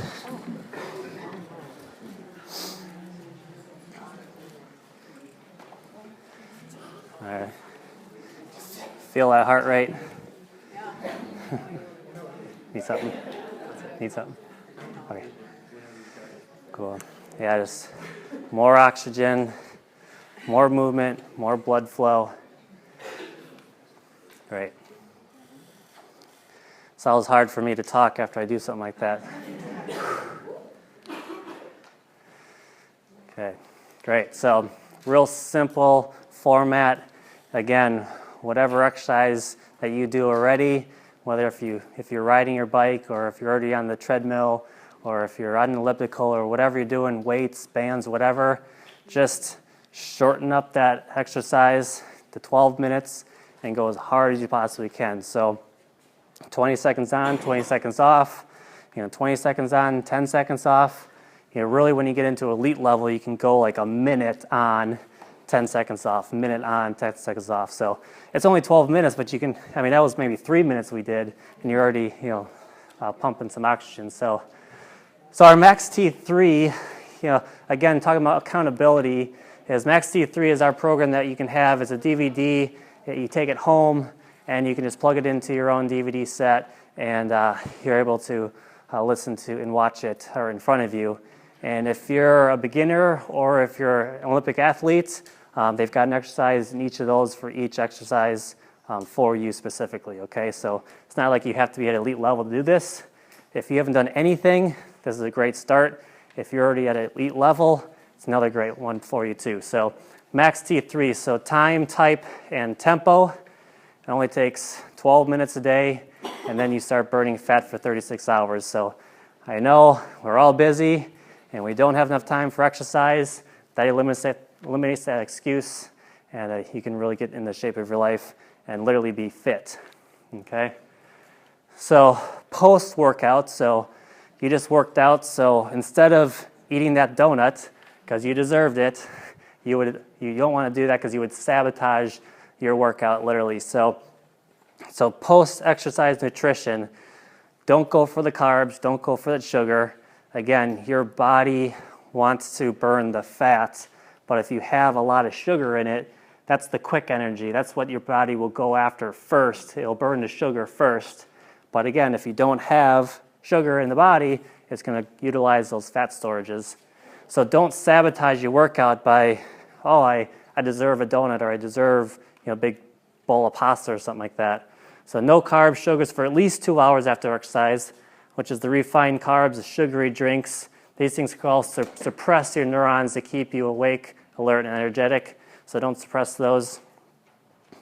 All right. Feel that heart rate? Need something? Need something? Okay. Cool. Yeah, just more oxygen, more movement, more blood flow. Great. It's always hard for me to talk after I do something like that. Okay, great. So, real simple format. Again, whatever exercise that you do already, whether if you're riding your bike or if you're already on the treadmill or if you're on an elliptical or whatever you're doing, weights, bands, whatever, just shorten up that exercise to 12 minutes and go as hard as you possibly can. So 20 seconds on, 20 seconds off, 20 seconds on, 10 seconds off. Really when you get into elite level, you can go like a minute on, 10 seconds off, minute on, 10 seconds off. So it's only 12 minutes, but you can, that was maybe 3 minutes we did, and you're already, pumping some oxygen. So our Max T3, again, talking about accountability, is Max T3 is our program that you can have as a DVD. You take it home, and you can just plug it into your own DVD set, and you're able to listen to and watch it or in front of you. And if you're a beginner or if you're an Olympic athlete, they've got an exercise in each of those for each exercise for you specifically, okay? So it's not like you have to be at elite level to do this. If you haven't done anything, this is a great start. If you're already at an elite level, it's another great one for you too. So Max T3, so time, type, and tempo. It only takes 12 minutes a day, and then you start burning fat for 36 hours. So I know we're all busy, and we don't have enough time for exercise. That eliminates that excuse, and you can really get in the shape of your life and literally be fit, okay? So post-workout, so you just worked out, so instead of eating that donut, because you deserved it, you don't want to do that because you would sabotage your workout literally. So post-exercise nutrition, don't go for the carbs, don't go for the sugar. Again, your body wants to burn the fat, but if you have a lot of sugar in it, that's the quick energy. That's what your body will go after first. It'll burn the sugar first. But again, if you don't have sugar in the body, it's going to utilize those fat storages. So don't sabotage your workout by, I deserve a donut or I deserve a big bowl of pasta or something like that. So no carbs, sugars for at least 2 hours after exercise, which is the refined carbs, the sugary drinks. These things can also suppress your neurons to keep you awake, alert, and energetic. So don't suppress those.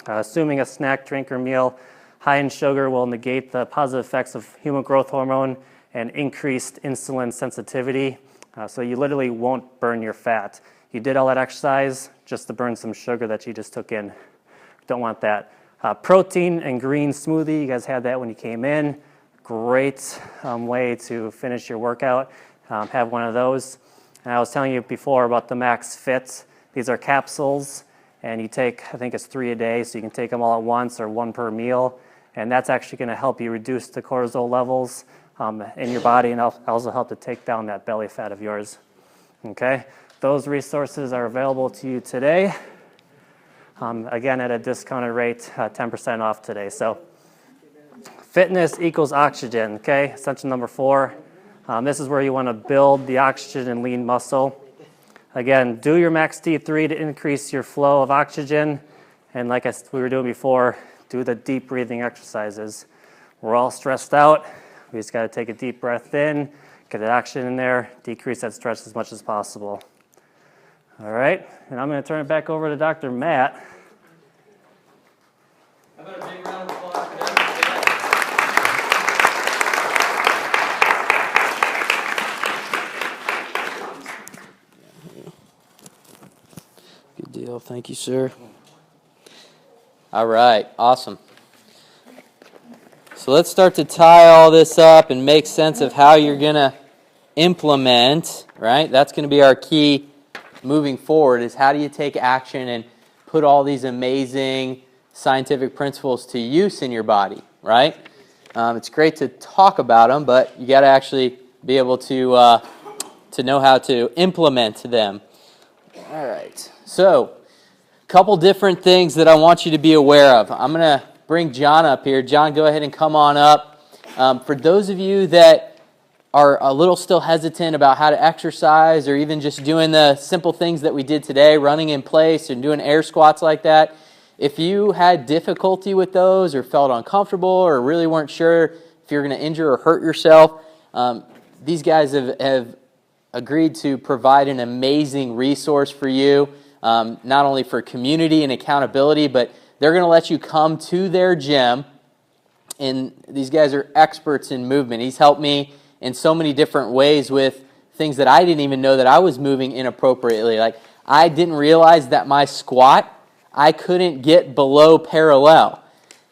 Assuming a snack, drink, or meal high in sugar will negate the positive effects of human growth hormone and increased insulin sensitivity. So you literally won't burn your fat. You did all that exercise just to burn some sugar that you just took in. Don't want that. Protein and green smoothie, you guys had that when you came in. Great way to finish your workout. Have one of those. And I was telling you before about the Max Fit. These are capsules, and you take, I think it's 3 a day, so you can take them all at once or 1 per meal. And that's actually going to help you reduce the cortisol levels in your body, and also help to take down that belly fat of yours. Okay, those resources are available to you today. Again, at a discounted rate, 10% off today. So fitness equals oxygen, okay? Essential number 4. This is where you want to build the oxygen and lean muscle. Again, do your max T3 to increase your flow of oxygen. And like we were doing before, do the deep breathing exercises. We're all stressed out. We just got to take a deep breath in, get that oxygen in there, decrease that stress as much as possible. All right, and I'm going to turn it back over to Dr. Matt. How about a big round of applause for them? Good deal. Thank you, sir. All right, awesome. So let's start to tie all this up and make sense of how you're going to implement, right? That's going to be our key moving forward, is how do you take action and put all these amazing scientific principles to use in your body, right? It's great to talk about them, but you got to actually be able to know how to implement them. All right, so a couple different things that I want you to be aware of. I'm going to bring John up here. John, go ahead and come on up. For those of you that are a little still hesitant about how to exercise, or even just doing the simple things that we did today, running in place and doing air squats like that, if you had difficulty with those or felt uncomfortable or really weren't sure if you're going to injure or hurt yourself, these guys have agreed to provide an amazing resource for you, not only for community and accountability, but they're going to let you come to their gym. And these guys are experts in movement. He's helped me in so many different ways with things that I didn't even know that I was moving inappropriately. Like, I didn't realize that my squat, I couldn't get below parallel.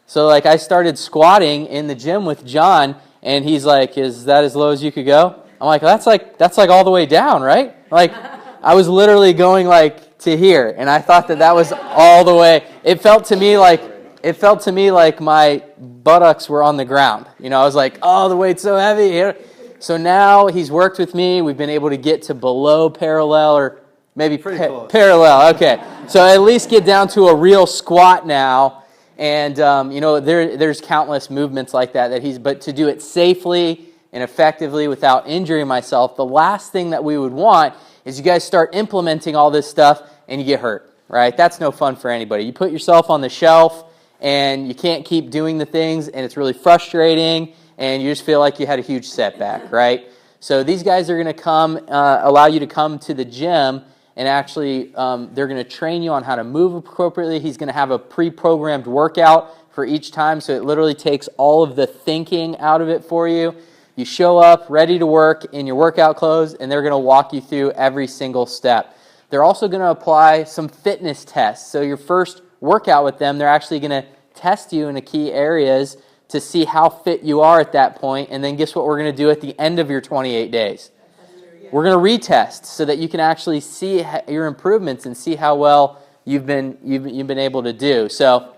So like, I started squatting in the gym with John, and he's like, "Is that as low as you could go?" I'm like, that's like all the way down, right? Like, I was literally going like to here, and I thought that was all the way. It felt to me like my buttocks were on the ground. You know, I was like, "Oh, the weight's so heavy." So now he's worked with me. We've been able to get to below parallel, or maybe parallel. Okay, so at least get down to a real squat now. And there's countless movements like that but to do it safely and effectively without injuring myself. The last thing that we would want is you guys start implementing all this stuff and you get hurt, right? That's no fun for anybody. You put yourself on the shelf and you can't keep doing the things, and it's really frustrating, and you just feel like you had a huge setback, right? So these guys are going to come, allow you to come to the gym, and actually they're going to train you on how to move appropriately. He's going to have a pre-programmed workout for each time, so it literally takes all of the thinking out of it for you. You show up ready to work in your workout clothes, and they're going to walk you through every single step. They're also going to apply some fitness tests. So your first workout with them, they're actually going to test you in the key areas to see how fit you are at that point. And then guess what we're going to do at the end of your 28 days? We're going to retest so that you can actually see your improvements and see how well you've been able to do. So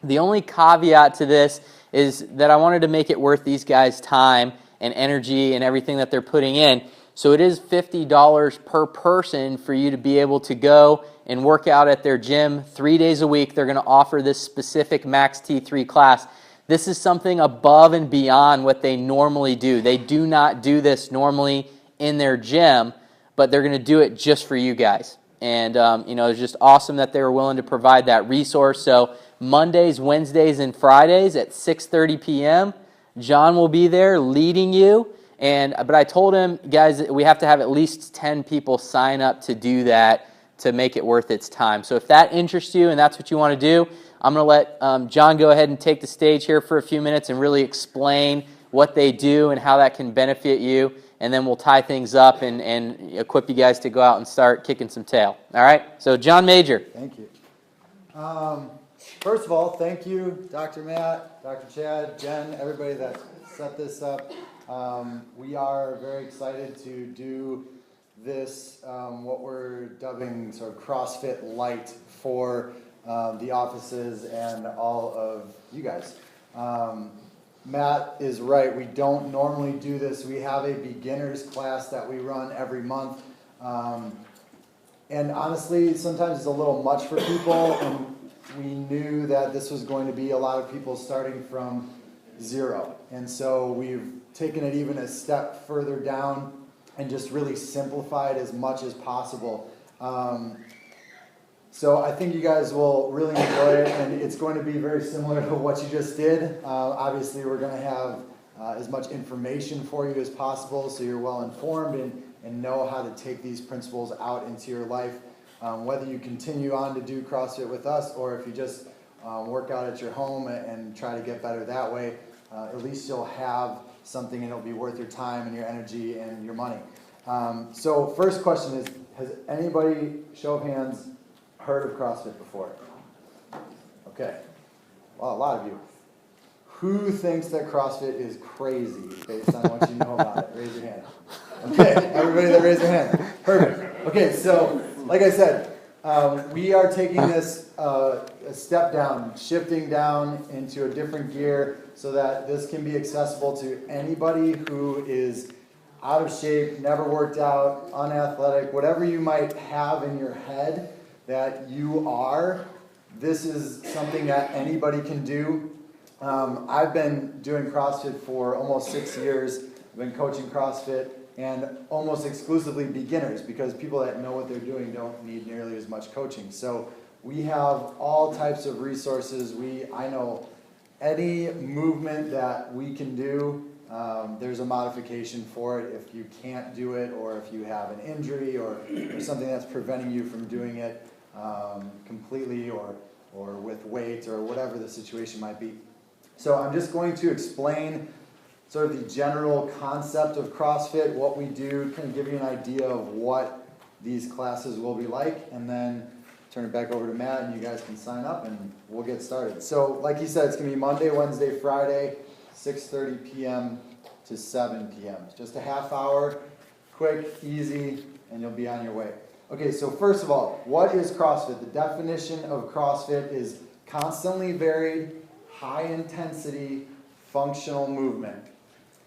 the only caveat to this is that I wanted to make it worth these guys' time and energy and everything that they're putting in. So it is $50 per person for you to be able to go and work out at their gym 3 days a week. They're going to offer this specific Max T3 class. This is something above and beyond what they normally do. They do not do this normally in their gym, but they're going to do it just for you guys. And it's just awesome that they were willing to provide that resource. So Mondays, Wednesdays, and Fridays at 6:30 p.m., John will be there leading you. But I told him, guys, we have to have at least 10 people sign up to do that to make it worth its time. So if that interests you and that's what you want to do, I'm going to let John go ahead and take the stage here for a few minutes and really explain what they do and how that can benefit you. And then we'll tie things up and equip you guys to go out and start kicking some tail. All right? So John Major. Thank you. first of all, thank you, Dr. Matt, Dr. Chad, Jen, everybody that set this up. We are very excited to do this, what we're dubbing sort of CrossFit Light for the offices and all of you guys. Matt is right, we don't normally do this. We have a beginner's class that we run every month. And honestly, sometimes it's a little much for people, and we knew that this was going to be a lot of people starting from zero. And so we've taken it even a step further down and just really simplified as much as possible. So I think you guys will really enjoy it, and it's going to be very similar to what you just did. Obviously, we're going to have as much information for you as possible so you're well informed and know how to take these principles out into your life. Whether you continue on to do CrossFit with us or if you just work out at your home and try to get better that way, at least you'll have something and it'll be worth your time and your energy and your money. So first question is, has anybody, show of hands, heard of CrossFit before? Okay, well, a lot of you. Who thinks that CrossFit is crazy based on what you know about it? Raise your hand. Okay, everybody that raised their hand. Perfect. Okay, so like I said, we are taking this a step down, shifting down into a different gear so that this can be accessible to anybody who is out of shape, never worked out, unathletic, whatever you might have in your head that you are. This is something that anybody can do. I've been doing CrossFit for almost 6 years. I've been coaching CrossFit and almost exclusively beginners because people that know what they're doing don't need nearly as much coaching. So we have all types of resources. I know any movement that we can do, there's a modification for it if you can't do it or if you have an injury or something that's preventing you from doing it completely or with weight or whatever the situation might be. So I'm just going to explain sort of the general concept of CrossFit, what we do, kind of give you an idea of what these classes will be like, and then turn it back over to Matt and you guys can sign up and we'll get started. So like he said, it's going to be Monday, Wednesday, Friday, 6:30 p.m. to 7 p.m. Just a half hour, quick, easy, and you'll be on your way. Okay, so first of all, what is CrossFit? The definition of CrossFit is constantly varied, high intensity, functional movement.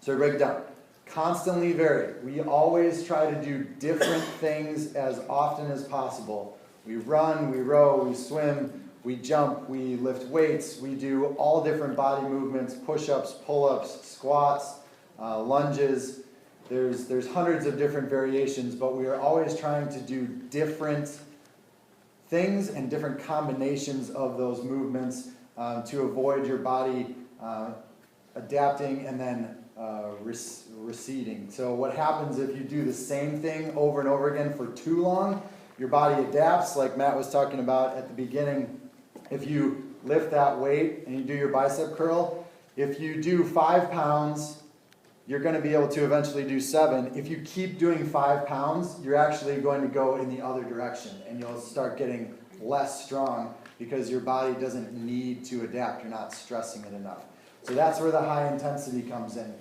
So break it down. Constantly varied. We always try to do different things as often as possible. We run, we row, we swim, we jump, we lift weights, we do all different body movements, push-ups, pull-ups, squats, lunges. There's hundreds of different variations, but we are always trying to do different things and different combinations of those movements to avoid your body adapting and then receding. So what happens if you do the same thing over and over again for too long? Your body adapts, like Matt was talking about at the beginning. If you lift that weight and you do your bicep curl, if you do 5 pounds, you're going to be able to eventually do 7. If you keep doing 5 pounds, you're actually going to go in the other direction and you'll start getting less strong because your body doesn't need to adapt. You're not stressing it enough. So that's where the high intensity comes in.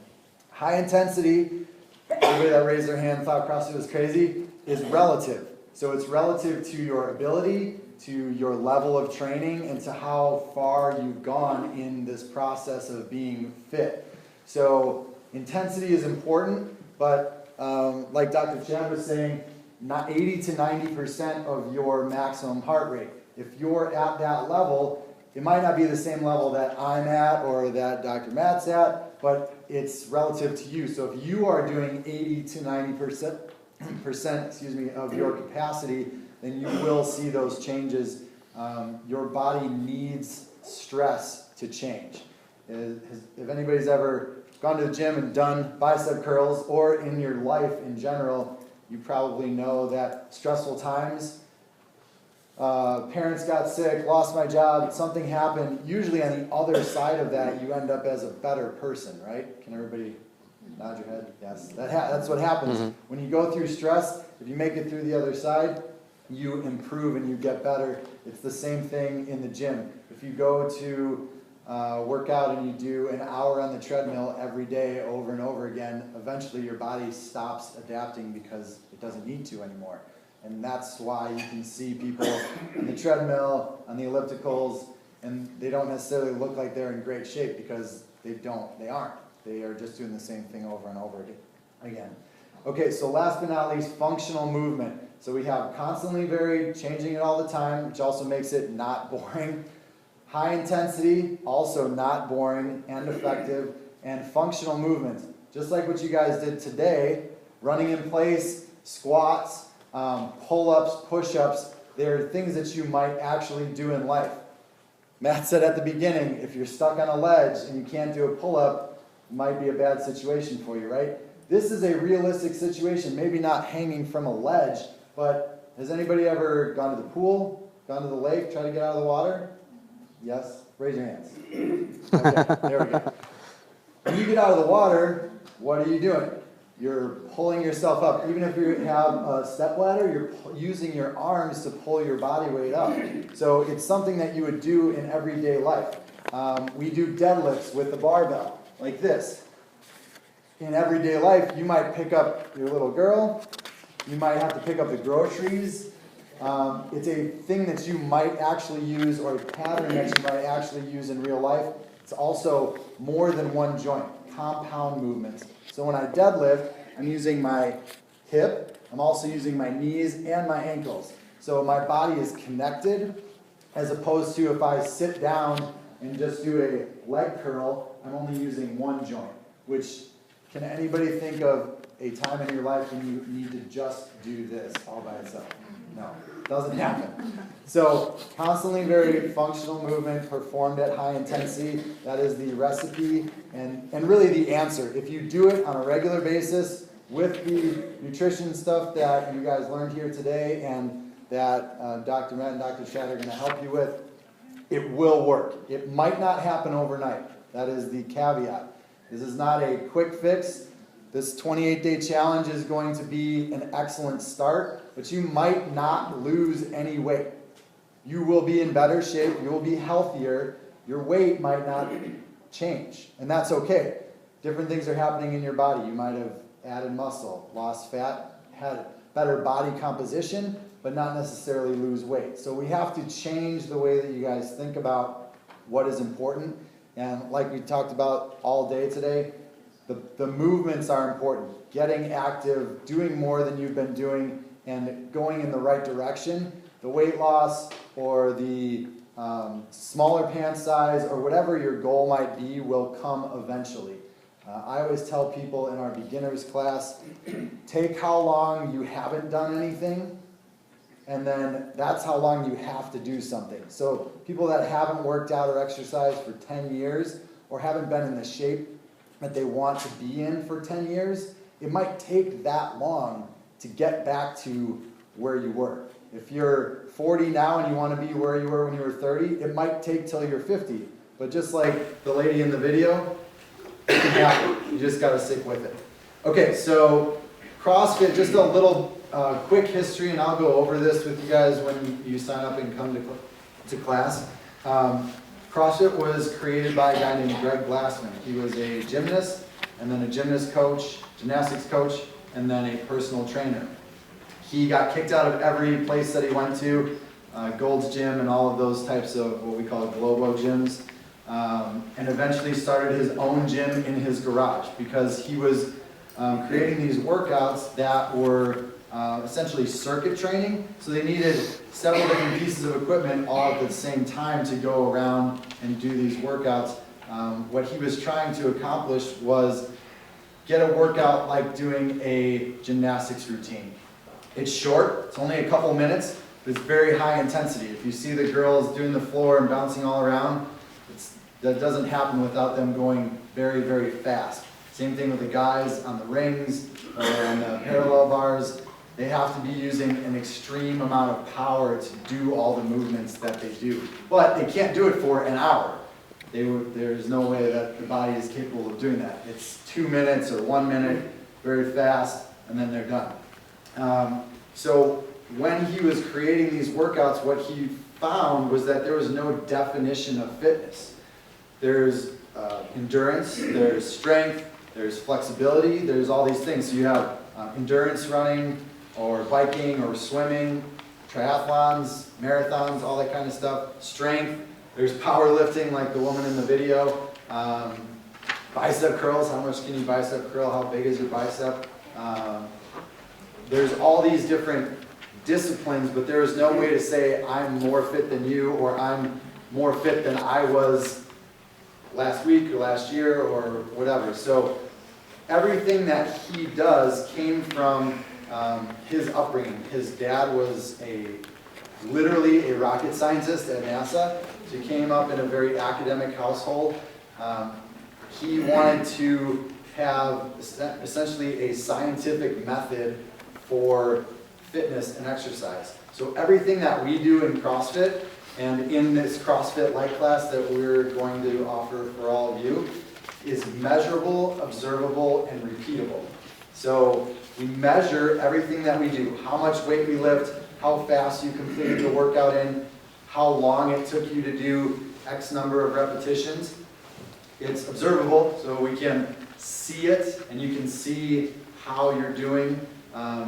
High intensity, everybody that raised their hand thought CrossFit was crazy, is relative. So it's relative to your ability, to your level of training, and to how far you've gone in this process of being fit. So intensity is important, but like Dr. Chad was saying, 80 to 90% of your maximum heart rate. If you're at that level, it might not be the same level that I'm at or that Dr. Matt's at, but it's relative to you. So if you are doing 80 to 90% of your capacity, then you will see those changes. Your body needs stress to change. If anybody's ever gone to the gym and done bicep curls, or in your life in general, you probably know that stressful times, parents got sick, lost my job, something happened, usually on the other side of that, you end up as a better person, right? Can everybody nod your head? Yes, that's what happens. When you go through stress, if you make it through the other side, you improve and you get better. It's the same thing in the gym. If you go to work out and you do an hour on the treadmill every day over and over again, eventually your body stops adapting because it doesn't need to anymore. And that's why you can see people on the treadmill, on the ellipticals, and they don't necessarily look like they're in great shape because they aren't. They are just doing the same thing over and over again. Okay, so last but not least, functional movement. So we have constantly varied, changing it all the time, which also makes it not boring. High intensity, also not boring and effective. And functional movements, just like what you guys did today, running in place, squats, pull-ups, push-ups, they're things that you might actually do in life. Matt said at the beginning, if you're stuck on a ledge and you can't do a pull-up, it might be a bad situation for you, right? This is a realistic situation, maybe not hanging from a ledge, but has anybody ever gone to the pool, gone to the lake, tried to get out of the water? Yes? Raise your hands. Okay, there we go. When you get out of the water, what are you doing? You're pulling yourself up. Even if you have a stepladder, you're using your arms to pull your body weight up. So it's something that you would do in everyday life. We do deadlifts with the barbell, like this. In everyday life, you might pick up your little girl. You might have to pick up the groceries. It's a thing that you might actually use, or a pattern that you might actually use in real life. It's also more than one joint, compound movements. So when I deadlift, I'm using my hip, I'm also using my knees and my ankles. So my body is connected, as opposed to if I sit down and just do a leg curl, I'm only using one joint. Which, can anybody think of a time in your life when you need to just do this all by itself? No, doesn't happen. So constantly varied functional movement performed at high intensity, that is the recipe and really the answer. If you do it on a regular basis with the nutrition stuff that you guys learned here today and that Dr. Matt and Dr. Shad are going to help you with, it will work. It might not happen overnight. That is the caveat. This is not a quick fix. This 28-day challenge is going to be an excellent start, but you might not lose any weight. You will be in better shape, you will be healthier, your weight might not change, and that's okay. Different things are happening in your body. You might have added muscle, lost fat, had better body composition, but not necessarily lose weight. So we have to change the way that you guys think about what is important, and like we talked about all day today, the movements are important. Getting active, doing more than you've been doing, and going in the right direction. The weight loss or the smaller pant size or whatever your goal might be will come eventually. I always tell people in our beginners class, take how long you haven't done anything, and then that's how long you have to do something. So people that haven't worked out or exercised for 10 years or haven't been in the shape that they want to be in for 10 years, it might take that long to get back to where you were. If you're 40 now and you want to be where you were when you were 30, it might take till you're 50. But just like the lady in the video, it can happen. You just got to stick with it. Okay, so CrossFit, just a little quick history, and I'll go over this with you guys when you sign up and come to class. CrossFit was created by a guy named Greg Glassman. He was a gymnast, and then a gymnastics coach, and then a personal trainer. He got kicked out of every place that he went to, Gold's Gym and all of those types of what we call Globo gyms, and eventually started his own gym in his garage because he was creating these workouts that were essentially circuit training, so they needed several different pieces of equipment all at the same time to go around and do these workouts. What he was trying to accomplish was get a workout like doing a gymnastics routine. It's short, it's only a couple minutes, but it's very high intensity. If you see the girls doing the floor and bouncing all around, that doesn't happen without them going very, very fast. Same thing with the guys on the rings or on the parallel bars. They have to be using an extreme amount of power to do all the movements that they do. But they can't do it for an hour. There's no way that the body is capable of doing that. It's 2 minutes or 1 minute, very fast, and then they're done. So when he was creating these workouts, what he found was that there was no definition of fitness. There's endurance, there's strength, there's flexibility, there's all these things. So you have endurance running, or biking, or swimming, triathlons, marathons, all that kind of stuff. Strength, there's powerlifting like the woman in the video. Bicep curls, how much can you bicep curl? How big is your bicep? There's all these different disciplines, but there is no way to say I'm more fit than you, or I'm more fit than I was last week or last year or whatever. So everything that he does came from his upbringing. His dad was literally a rocket scientist at NASA. So he came up in a very academic household. He wanted to have essentially a scientific method for fitness and exercise. So everything that we do in CrossFit, and in this CrossFit Light class that we're going to offer for all of you, is measurable, observable, and repeatable. So we measure everything that we do, how much weight we lift, how fast you completed the workout in, how long it took you to do X number of repetitions. It's observable, so we can see it, and you can see how you're doing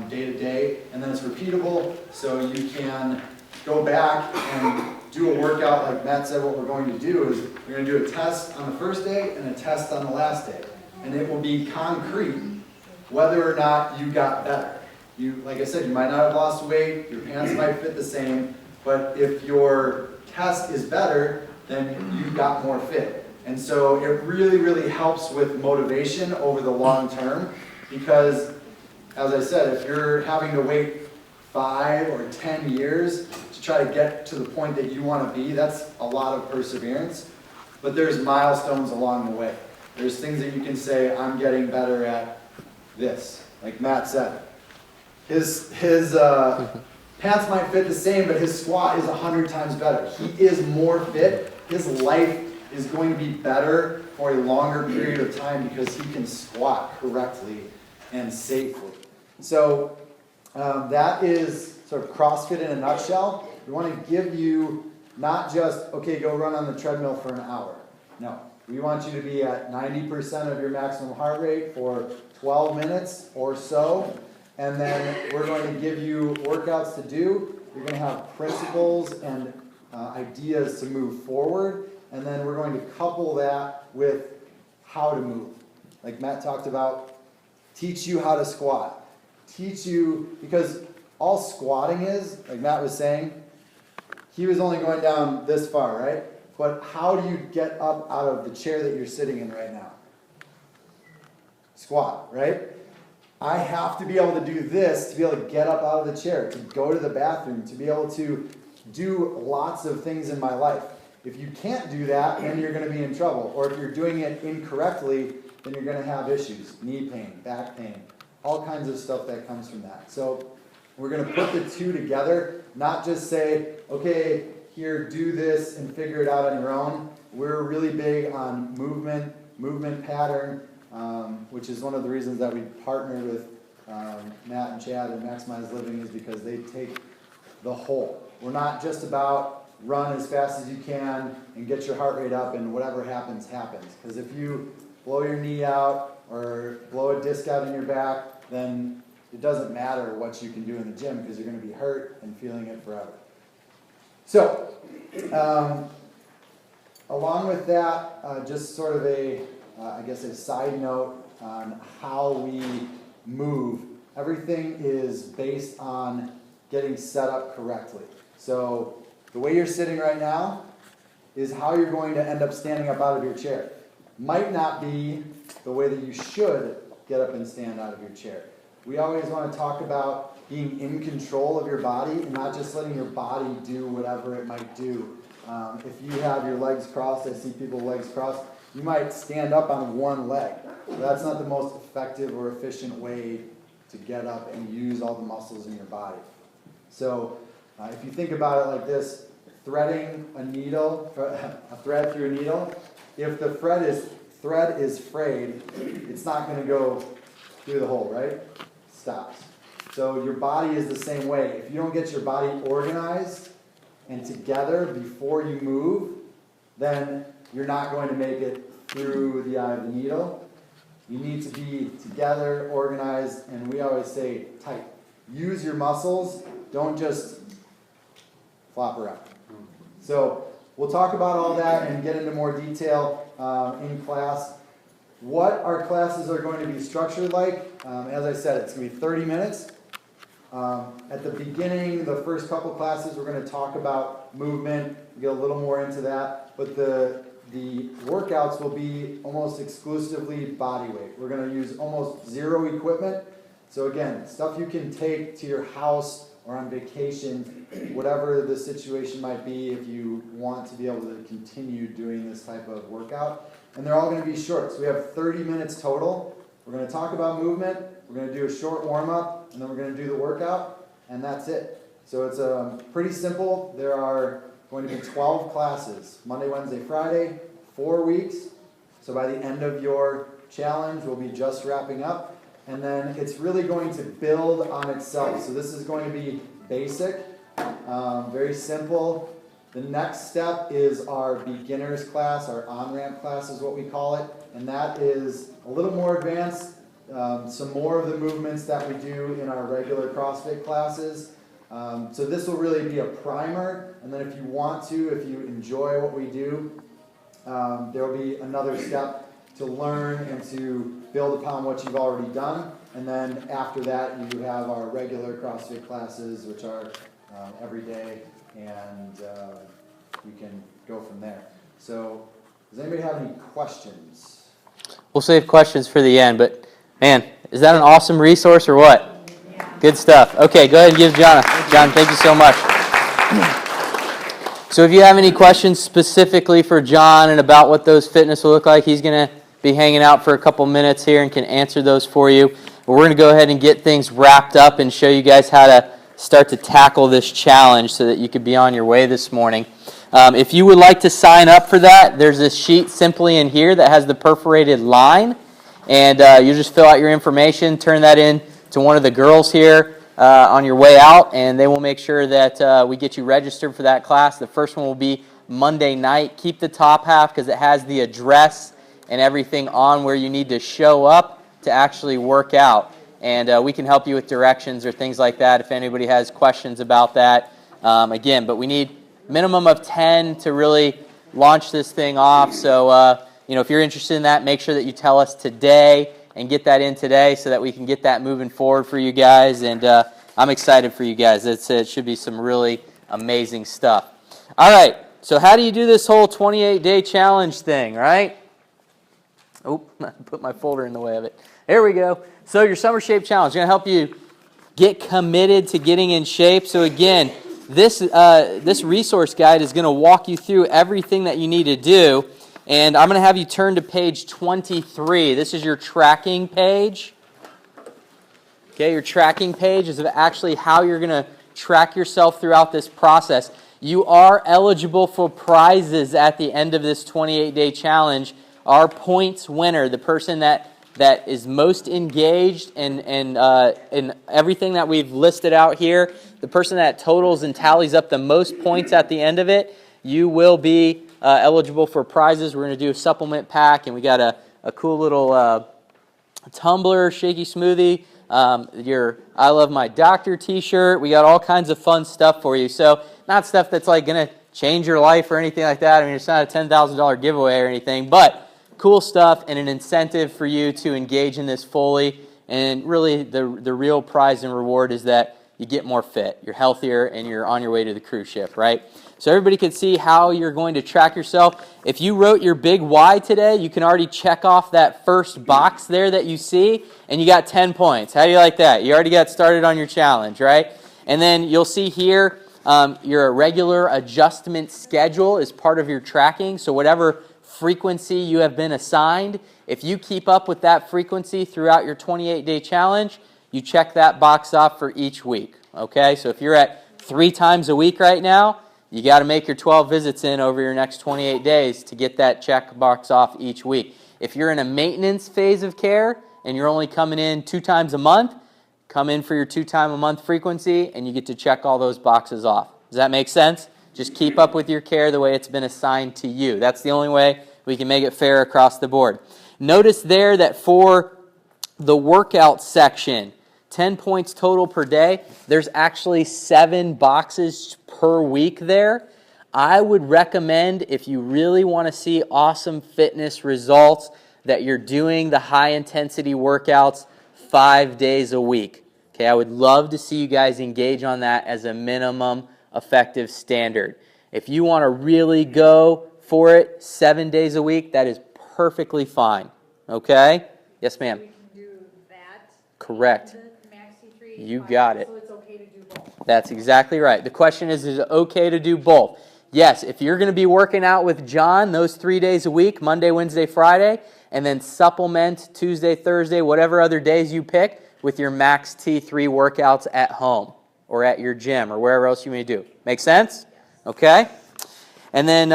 day to day. And then it's repeatable, so you can go back and do a workout like Matt said. What we're going to do is we're going to do a test on the first day and a test on the last day. And it will be concrete whether or not you got better. Like I said, you might not have lost weight, your pants might fit the same, but if your test is better, then you got more fit. And so it really, really helps with motivation over the long term, because, as I said, if you're having to wait 5 or 10 years to try to get to the point that you want to be, that's a lot of perseverance. But there's milestones along the way. There's things that you can say, I'm getting better at this. Like Matt said, his pants might fit the same, but his squat is 100 times better. He is more fit. His life is going to be better for a longer period of time because he can squat correctly and safely. So that is sort of CrossFit in a nutshell. We want to give you not just, okay, go run on the treadmill for an hour. No. We want you to be at 90% of your maximum heart rate for 12 minutes or so. And then we're going to give you workouts to do. You're going to have principles and ideas to move forward. And then we're going to couple that with how to move. Like Matt talked about, teach you how to squat. Teach you, because all squatting is, like Matt was saying, he was only going down this far, right? But how do you get up out of the chair that you're sitting in right now? Squat, right? I have to be able to do this to be able to get up out of the chair, to go to the bathroom, to be able to do lots of things in my life. If you can't do that, then you're going to be in trouble. Or if you're doing it incorrectly, then you're going to have issues. Knee pain, back pain, all kinds of stuff that comes from that. So we're going to put the two together, not just say, okay, here, do this and figure it out on your own. We're really big on movement pattern, which is one of the reasons that we partnered with Matt and Chad and Maximize Living, is because they take the whole. We're not just about run as fast as you can and get your heart rate up and whatever happens, happens. Because if you blow your knee out or blow a disc out in your back, then it doesn't matter what you can do in the gym, because you're going to be hurt and feeling it forever. So, along with that, just sort of I guess a side note on how we move. Everything is based on getting set up correctly. So, the way you're sitting right now is how you're going to end up standing up out of your chair. Might not be the way that you should get up and stand out of your chair. We always want to talk about being in control of your body and not just letting your body do whatever it might do. If you have your legs crossed, I see people legs crossed, you might stand up on one leg. So that's not the most effective or efficient way to get up and use all the muscles in your body. So if you think about it like this, threading a needle, a thread through a needle, if the thread is frayed, it's not going to go through the hole, right? Stops. So your body is the same way. If you don't get your body organized and together before you move, then you're not going to make it through the eye of the needle. You need to be together, organized, and we always say tight. Use your muscles, don't just flop around. So we'll talk about all that and get into more detail in class. What our classes are going to be structured like, as I said, it's going to be 30 minutes. At the beginning, the first couple classes, we're going to talk about movement, get a little more into that, but the workouts will be almost exclusively body weight. We're going to use almost zero equipment. So again, stuff you can take to your house or on vacation, whatever the situation might be, if you want to be able to continue doing this type of workout. And they're all going to be short. So we have 30 minutes total. We're going to talk about movement. We're going to do a short warm-up, and then we're going to do the workout, and that's it. So it's pretty simple. There are going to be 12 classes, Monday, Wednesday, Friday, 4 weeks. So by the end of your challenge, we'll be just wrapping up. And then it's really going to build on itself. So this is going to be basic, very simple. The next step is our beginners class, our on-ramp class is what we call it. And that is a little more advanced, some more of the movements that we do in our regular CrossFit classes. So this will really be a primer. And then if you want to, if you enjoy what we do, there will be another step to learn and to build upon what you've already done. And then after that, you have our regular CrossFit classes, which are every day, and we can go from there. So does anybody have any questions? We'll save questions for the end, but man, is that an awesome resource or what? Yeah. Good stuff. Okay, go ahead and give John. John, thank you so much. So if you have any questions specifically for John and about what those fitness will look like, he's going to be hanging out for a couple minutes here and can answer those for you. But we're going to go ahead and get things wrapped up and show you guys how to start to tackle this challenge so that you could be on your way this morning. If you would like to sign up for that, there's this sheet simply in here that has the perforated line. And you just fill out your information, turn that in to one of the girls here on your way out, and they will make sure that we get you registered for that class. The first one will be Monday night. Keep the top half because it has the address and everything on where you need to show up to actually work out. And we can help you with directions or things like that if anybody has questions about that. Again, but we need minimum of 10 to really launch this thing off. So, if you're interested in that, make sure that you tell us today and get that in today so that we can get that moving forward for you guys. And I'm excited for you guys. It should be some really amazing stuff. All right, so how do you do this whole 28-day challenge thing, right? Oh, I put my folder in the way of it. There we go. So your Summer Shape Challenge is going to help you get committed to getting in shape. So again, this resource guide is going to walk you through everything that you need to do. And I'm going to have you turn to page 23. This is your tracking page. Okay, your tracking page is actually how you're going to track yourself throughout this process. You are eligible for prizes at the end of this 28-day challenge. Our points winner, the person that is most engaged in everything that we've listed out here, the person that totals and tallies up the most points at the end of it, you will be eligible for prizes. We're going to do a supplement pack, and we got a cool little tumbler, shaky smoothie, your I Love My Doctor t-shirt. We got all kinds of fun stuff for you. So not stuff that's like going to change your life or anything like that. I mean, it's not a $10,000 giveaway or anything, but cool stuff and an incentive for you to engage in this fully. And really, the real prize and reward is that you get more fit, you're healthier, and you're on your way to the cruise ship, right? So everybody can see how you're going to track yourself. If you wrote your big why today, you can already check off that first box there that you see, and you got 10 points. How do you like that? You already got started on your challenge, right? And then you'll see here your regular adjustment schedule is part of your tracking. So whatever frequency you have been assigned, if you keep up with that frequency throughout your 28-day challenge, you check that box off for each week, okay? So if you're at 3 times a week right now, you got to make your 12 visits in over your next 28 days to get that check box off each week. If you're in a maintenance phase of care and you're only coming in 2 times a month, come in for your 2-time-a-month frequency, and you get to check all those boxes off. Does that make sense? Just keep up with your care the way it's been assigned to you. That's the only way we can make it fair across the board. Notice there that for the workout section, 10 points total per day, there's actually 7 boxes per week there. I would recommend, if you really want to see awesome fitness results, that you're doing the high-intensity workouts 5 days a week. Okay, I would love to see you guys engage on that as a minimum effective standard. If you want to really go for it 7 days a week, that is perfectly fine. Okay? Yes, ma'am. We can do that. Correct. And the Max T3 You got it. So it's okay to do both. That's exactly right. The question is it okay to do both? Yes, if you're going to be working out with John those 3 days a week, Monday, Wednesday, Friday, and then supplement Tuesday, Thursday, whatever other days you pick with your Max T3 workouts at home or at your gym or wherever else you may do. Make sense? Okay? And then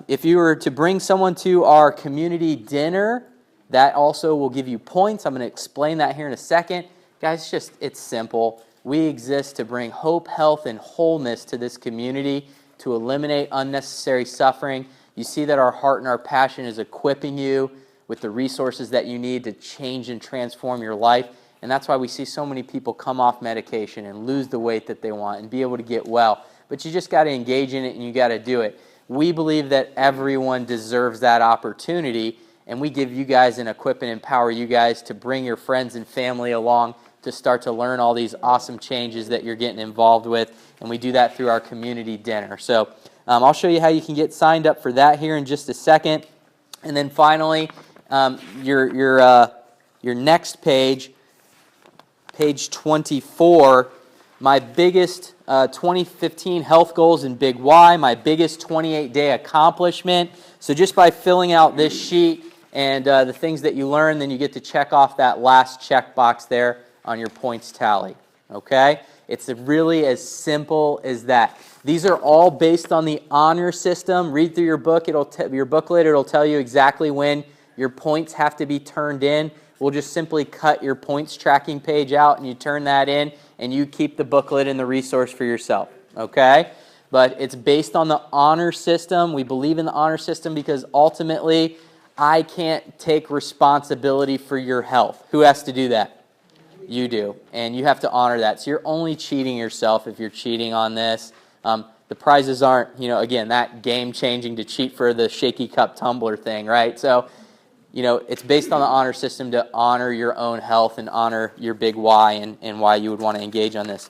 if you were to bring someone to our community dinner, that also will give you points. I'm going to explain that here in a second. Guys, it's simple. We exist to bring hope, health, and wholeness to this community, to eliminate unnecessary suffering. You see that our heart and our passion is equipping you with the resources that you need to change and transform your life. And that's why we see so many people come off medication and lose the weight that they want and be able to get well. But you just got to engage in it and you got to do it. We believe that everyone deserves that opportunity, and we give you guys and equip and empower you guys to bring your friends and family along to start to learn all these awesome changes that you're getting involved with. And we do that through our community dinner. So I'll show you how you can get signed up for that here in just a second. And then finally, your next page, page 24, my biggest 2015 health goals and big why, my biggest 28-day accomplishment. So just by filling out this sheet and the things that you learn, then you get to check off that last checkbox there on your points tally. Okay? It's really as simple as that. These are all based on the honor system. Read through your book. Your booklet. It'll tell you exactly when your points have to be turned in. We'll just simply cut your points tracking page out and you turn that in and you keep the booklet and the resource for yourself. Okay? But it's based on the honor system. We believe in the honor system because ultimately I can't take responsibility for your health. Who has to do that? You do. And you have to honor that. So you're only cheating yourself if you're cheating on this. The prizes aren't, again, that game-changing to cheat for the shaky cup tumbler thing, right? So, it's based on the honor system to honor your own health and honor your big why and why you would want to engage on this.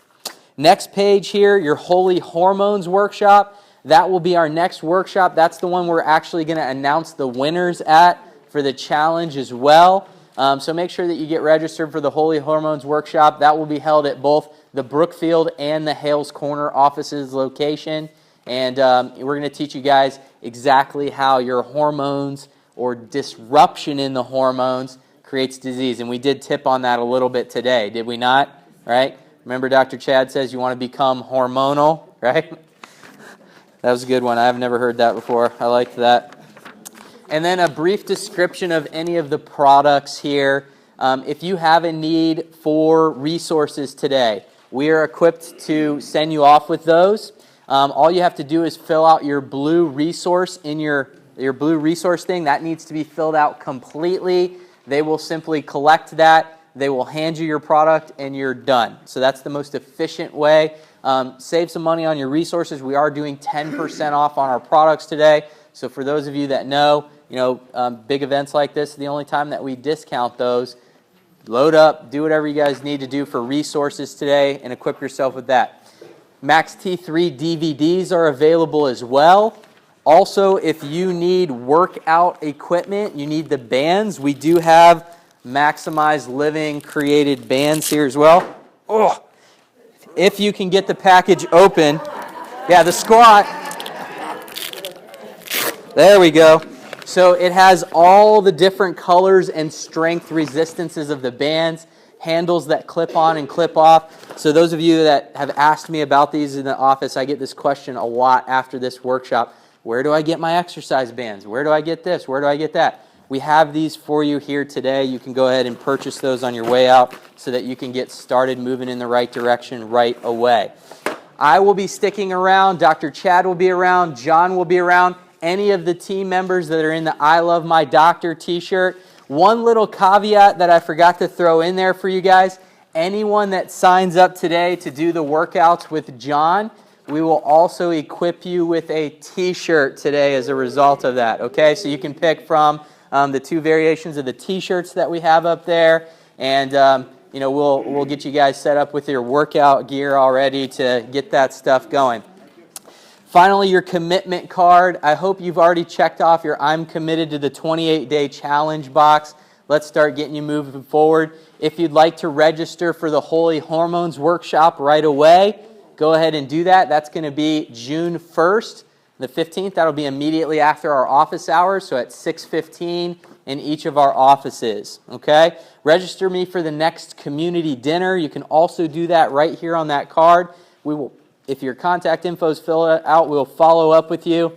Next page here, your Holy Hormones workshop. That will be our next workshop. That's the one we're actually going to announce the winners at for the challenge as well. So make sure that you get registered for the Holy Hormones workshop. That will be held at both the Brookfield and the Hales Corner offices location. And we're going to teach you guys exactly how your hormones or disruption in the hormones creates disease. And we did tip on that a little bit today, did we not? Right? Remember Dr. Chad says you want to become hormonal, right? That was a good one. I've never heard that before. I liked that. And then a brief description of any of the products here. If you have a need for resources today, we are equipped to send you off with those. All you have to do is fill out your blue resource in your blue resource thing. That needs to be filled out completely. They will simply collect that. They will hand you your product and you're done. So that's the most efficient way. Save some money on your resources. We are doing 10% off on our products today. So for those of you that know, big events like this, the only time that we discount those, load up, do whatever you guys need to do for resources today and equip yourself with that. Max T3 DVDs are available as well. Also, if you need workout equipment, you need the bands, we do have Maximize Living created bands here as well. Oh, if you can get the package open. Yeah, the squat. There we go. So it has all the different colors and strength resistances of the bands, handles that clip on and clip off. So those of you that have asked me about these in the office, I get this question a lot after this workshop. Where do I get my exercise bands? Where do I get this? Where do I get that? We have these for you here today. You can go ahead and purchase those on your way out so that you can get started moving in the right direction right away. I will be sticking around. Dr. Chad will be around. John will be around. Any of the team members that are in the I Love My Doctor t-shirt. One little caveat that I forgot to throw in there for you guys. Anyone that signs up today to do the workouts with John, we will also equip you with a t-shirt today as a result of that. Okay, so you can pick from the 2 variations of the t-shirts that we have up there, and we'll get you guys set up with your workout gear already to get that stuff going. Finally, your commitment card. I hope you've already checked off your I'm committed to the 28-day challenge box. Let's start getting you moving forward. If you'd like to register for the Holy Hormones workshop right away, go ahead and do that. That's going to be June 1st, the 15th. That'll be immediately after our office hours, so at 6:15 in each of our offices. Okay? Register me for the next community dinner. You can also do that right here on that card. We will, if your contact info is filled out, we'll follow up with you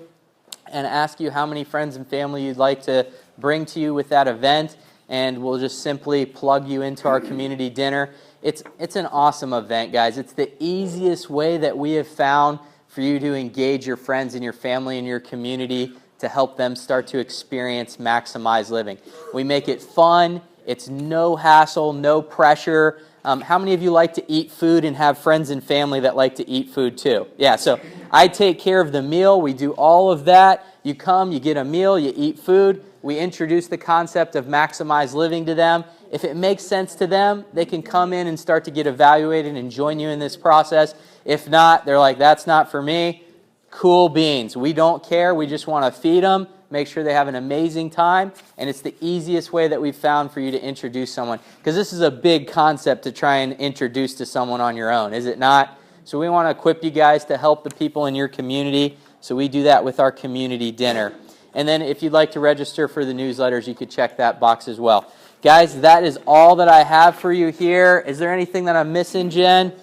and ask you how many friends and family you'd like to bring to you with that event, and we'll just simply plug you into our community dinner. It's an awesome event, guys. It's the easiest way that we have found for you to engage your friends and your family and your community to help them start to experience maximize living. We make it fun. It's no hassle, no pressure. How many of you like to eat food and have friends and family that like to eat food too? Yeah, so I take care of the meal. We do all of that. You come, you get a meal, you eat food. We introduce the concept of maximize living to them. If it makes sense to them, they can come in and start to get evaluated and join you in this process. If not, they're like, that's not for me. Cool beans. We don't care. We just want to feed them, make sure they have an amazing time, and it's the easiest way that we've found for you to introduce someone. Because this is a big concept to try and introduce to someone on your own, is it not? So we want to equip you guys to help the people in your community, so we do that with our community dinner. And then if you'd like to register for the newsletters, you could check that box as well. Guys, that is all that I have for you here. Is there anything that I'm missing, Jen?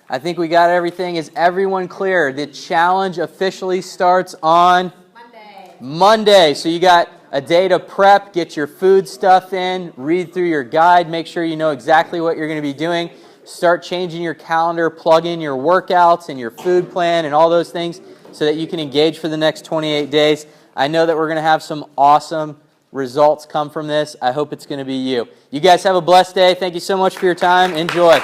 I think we got everything. Is everyone clear? The challenge officially starts on Monday. So you got a day to prep, get your food stuff in, read through your guide, make sure you know exactly what you're going to be doing. Start changing your calendar, plug in your workouts and your food plan and all those things so that you can engage for the next 28 days. I know that we're going to have some awesome results come from this. I hope it's going to be you. You guys have a blessed day. Thank you so much for your time. Enjoy.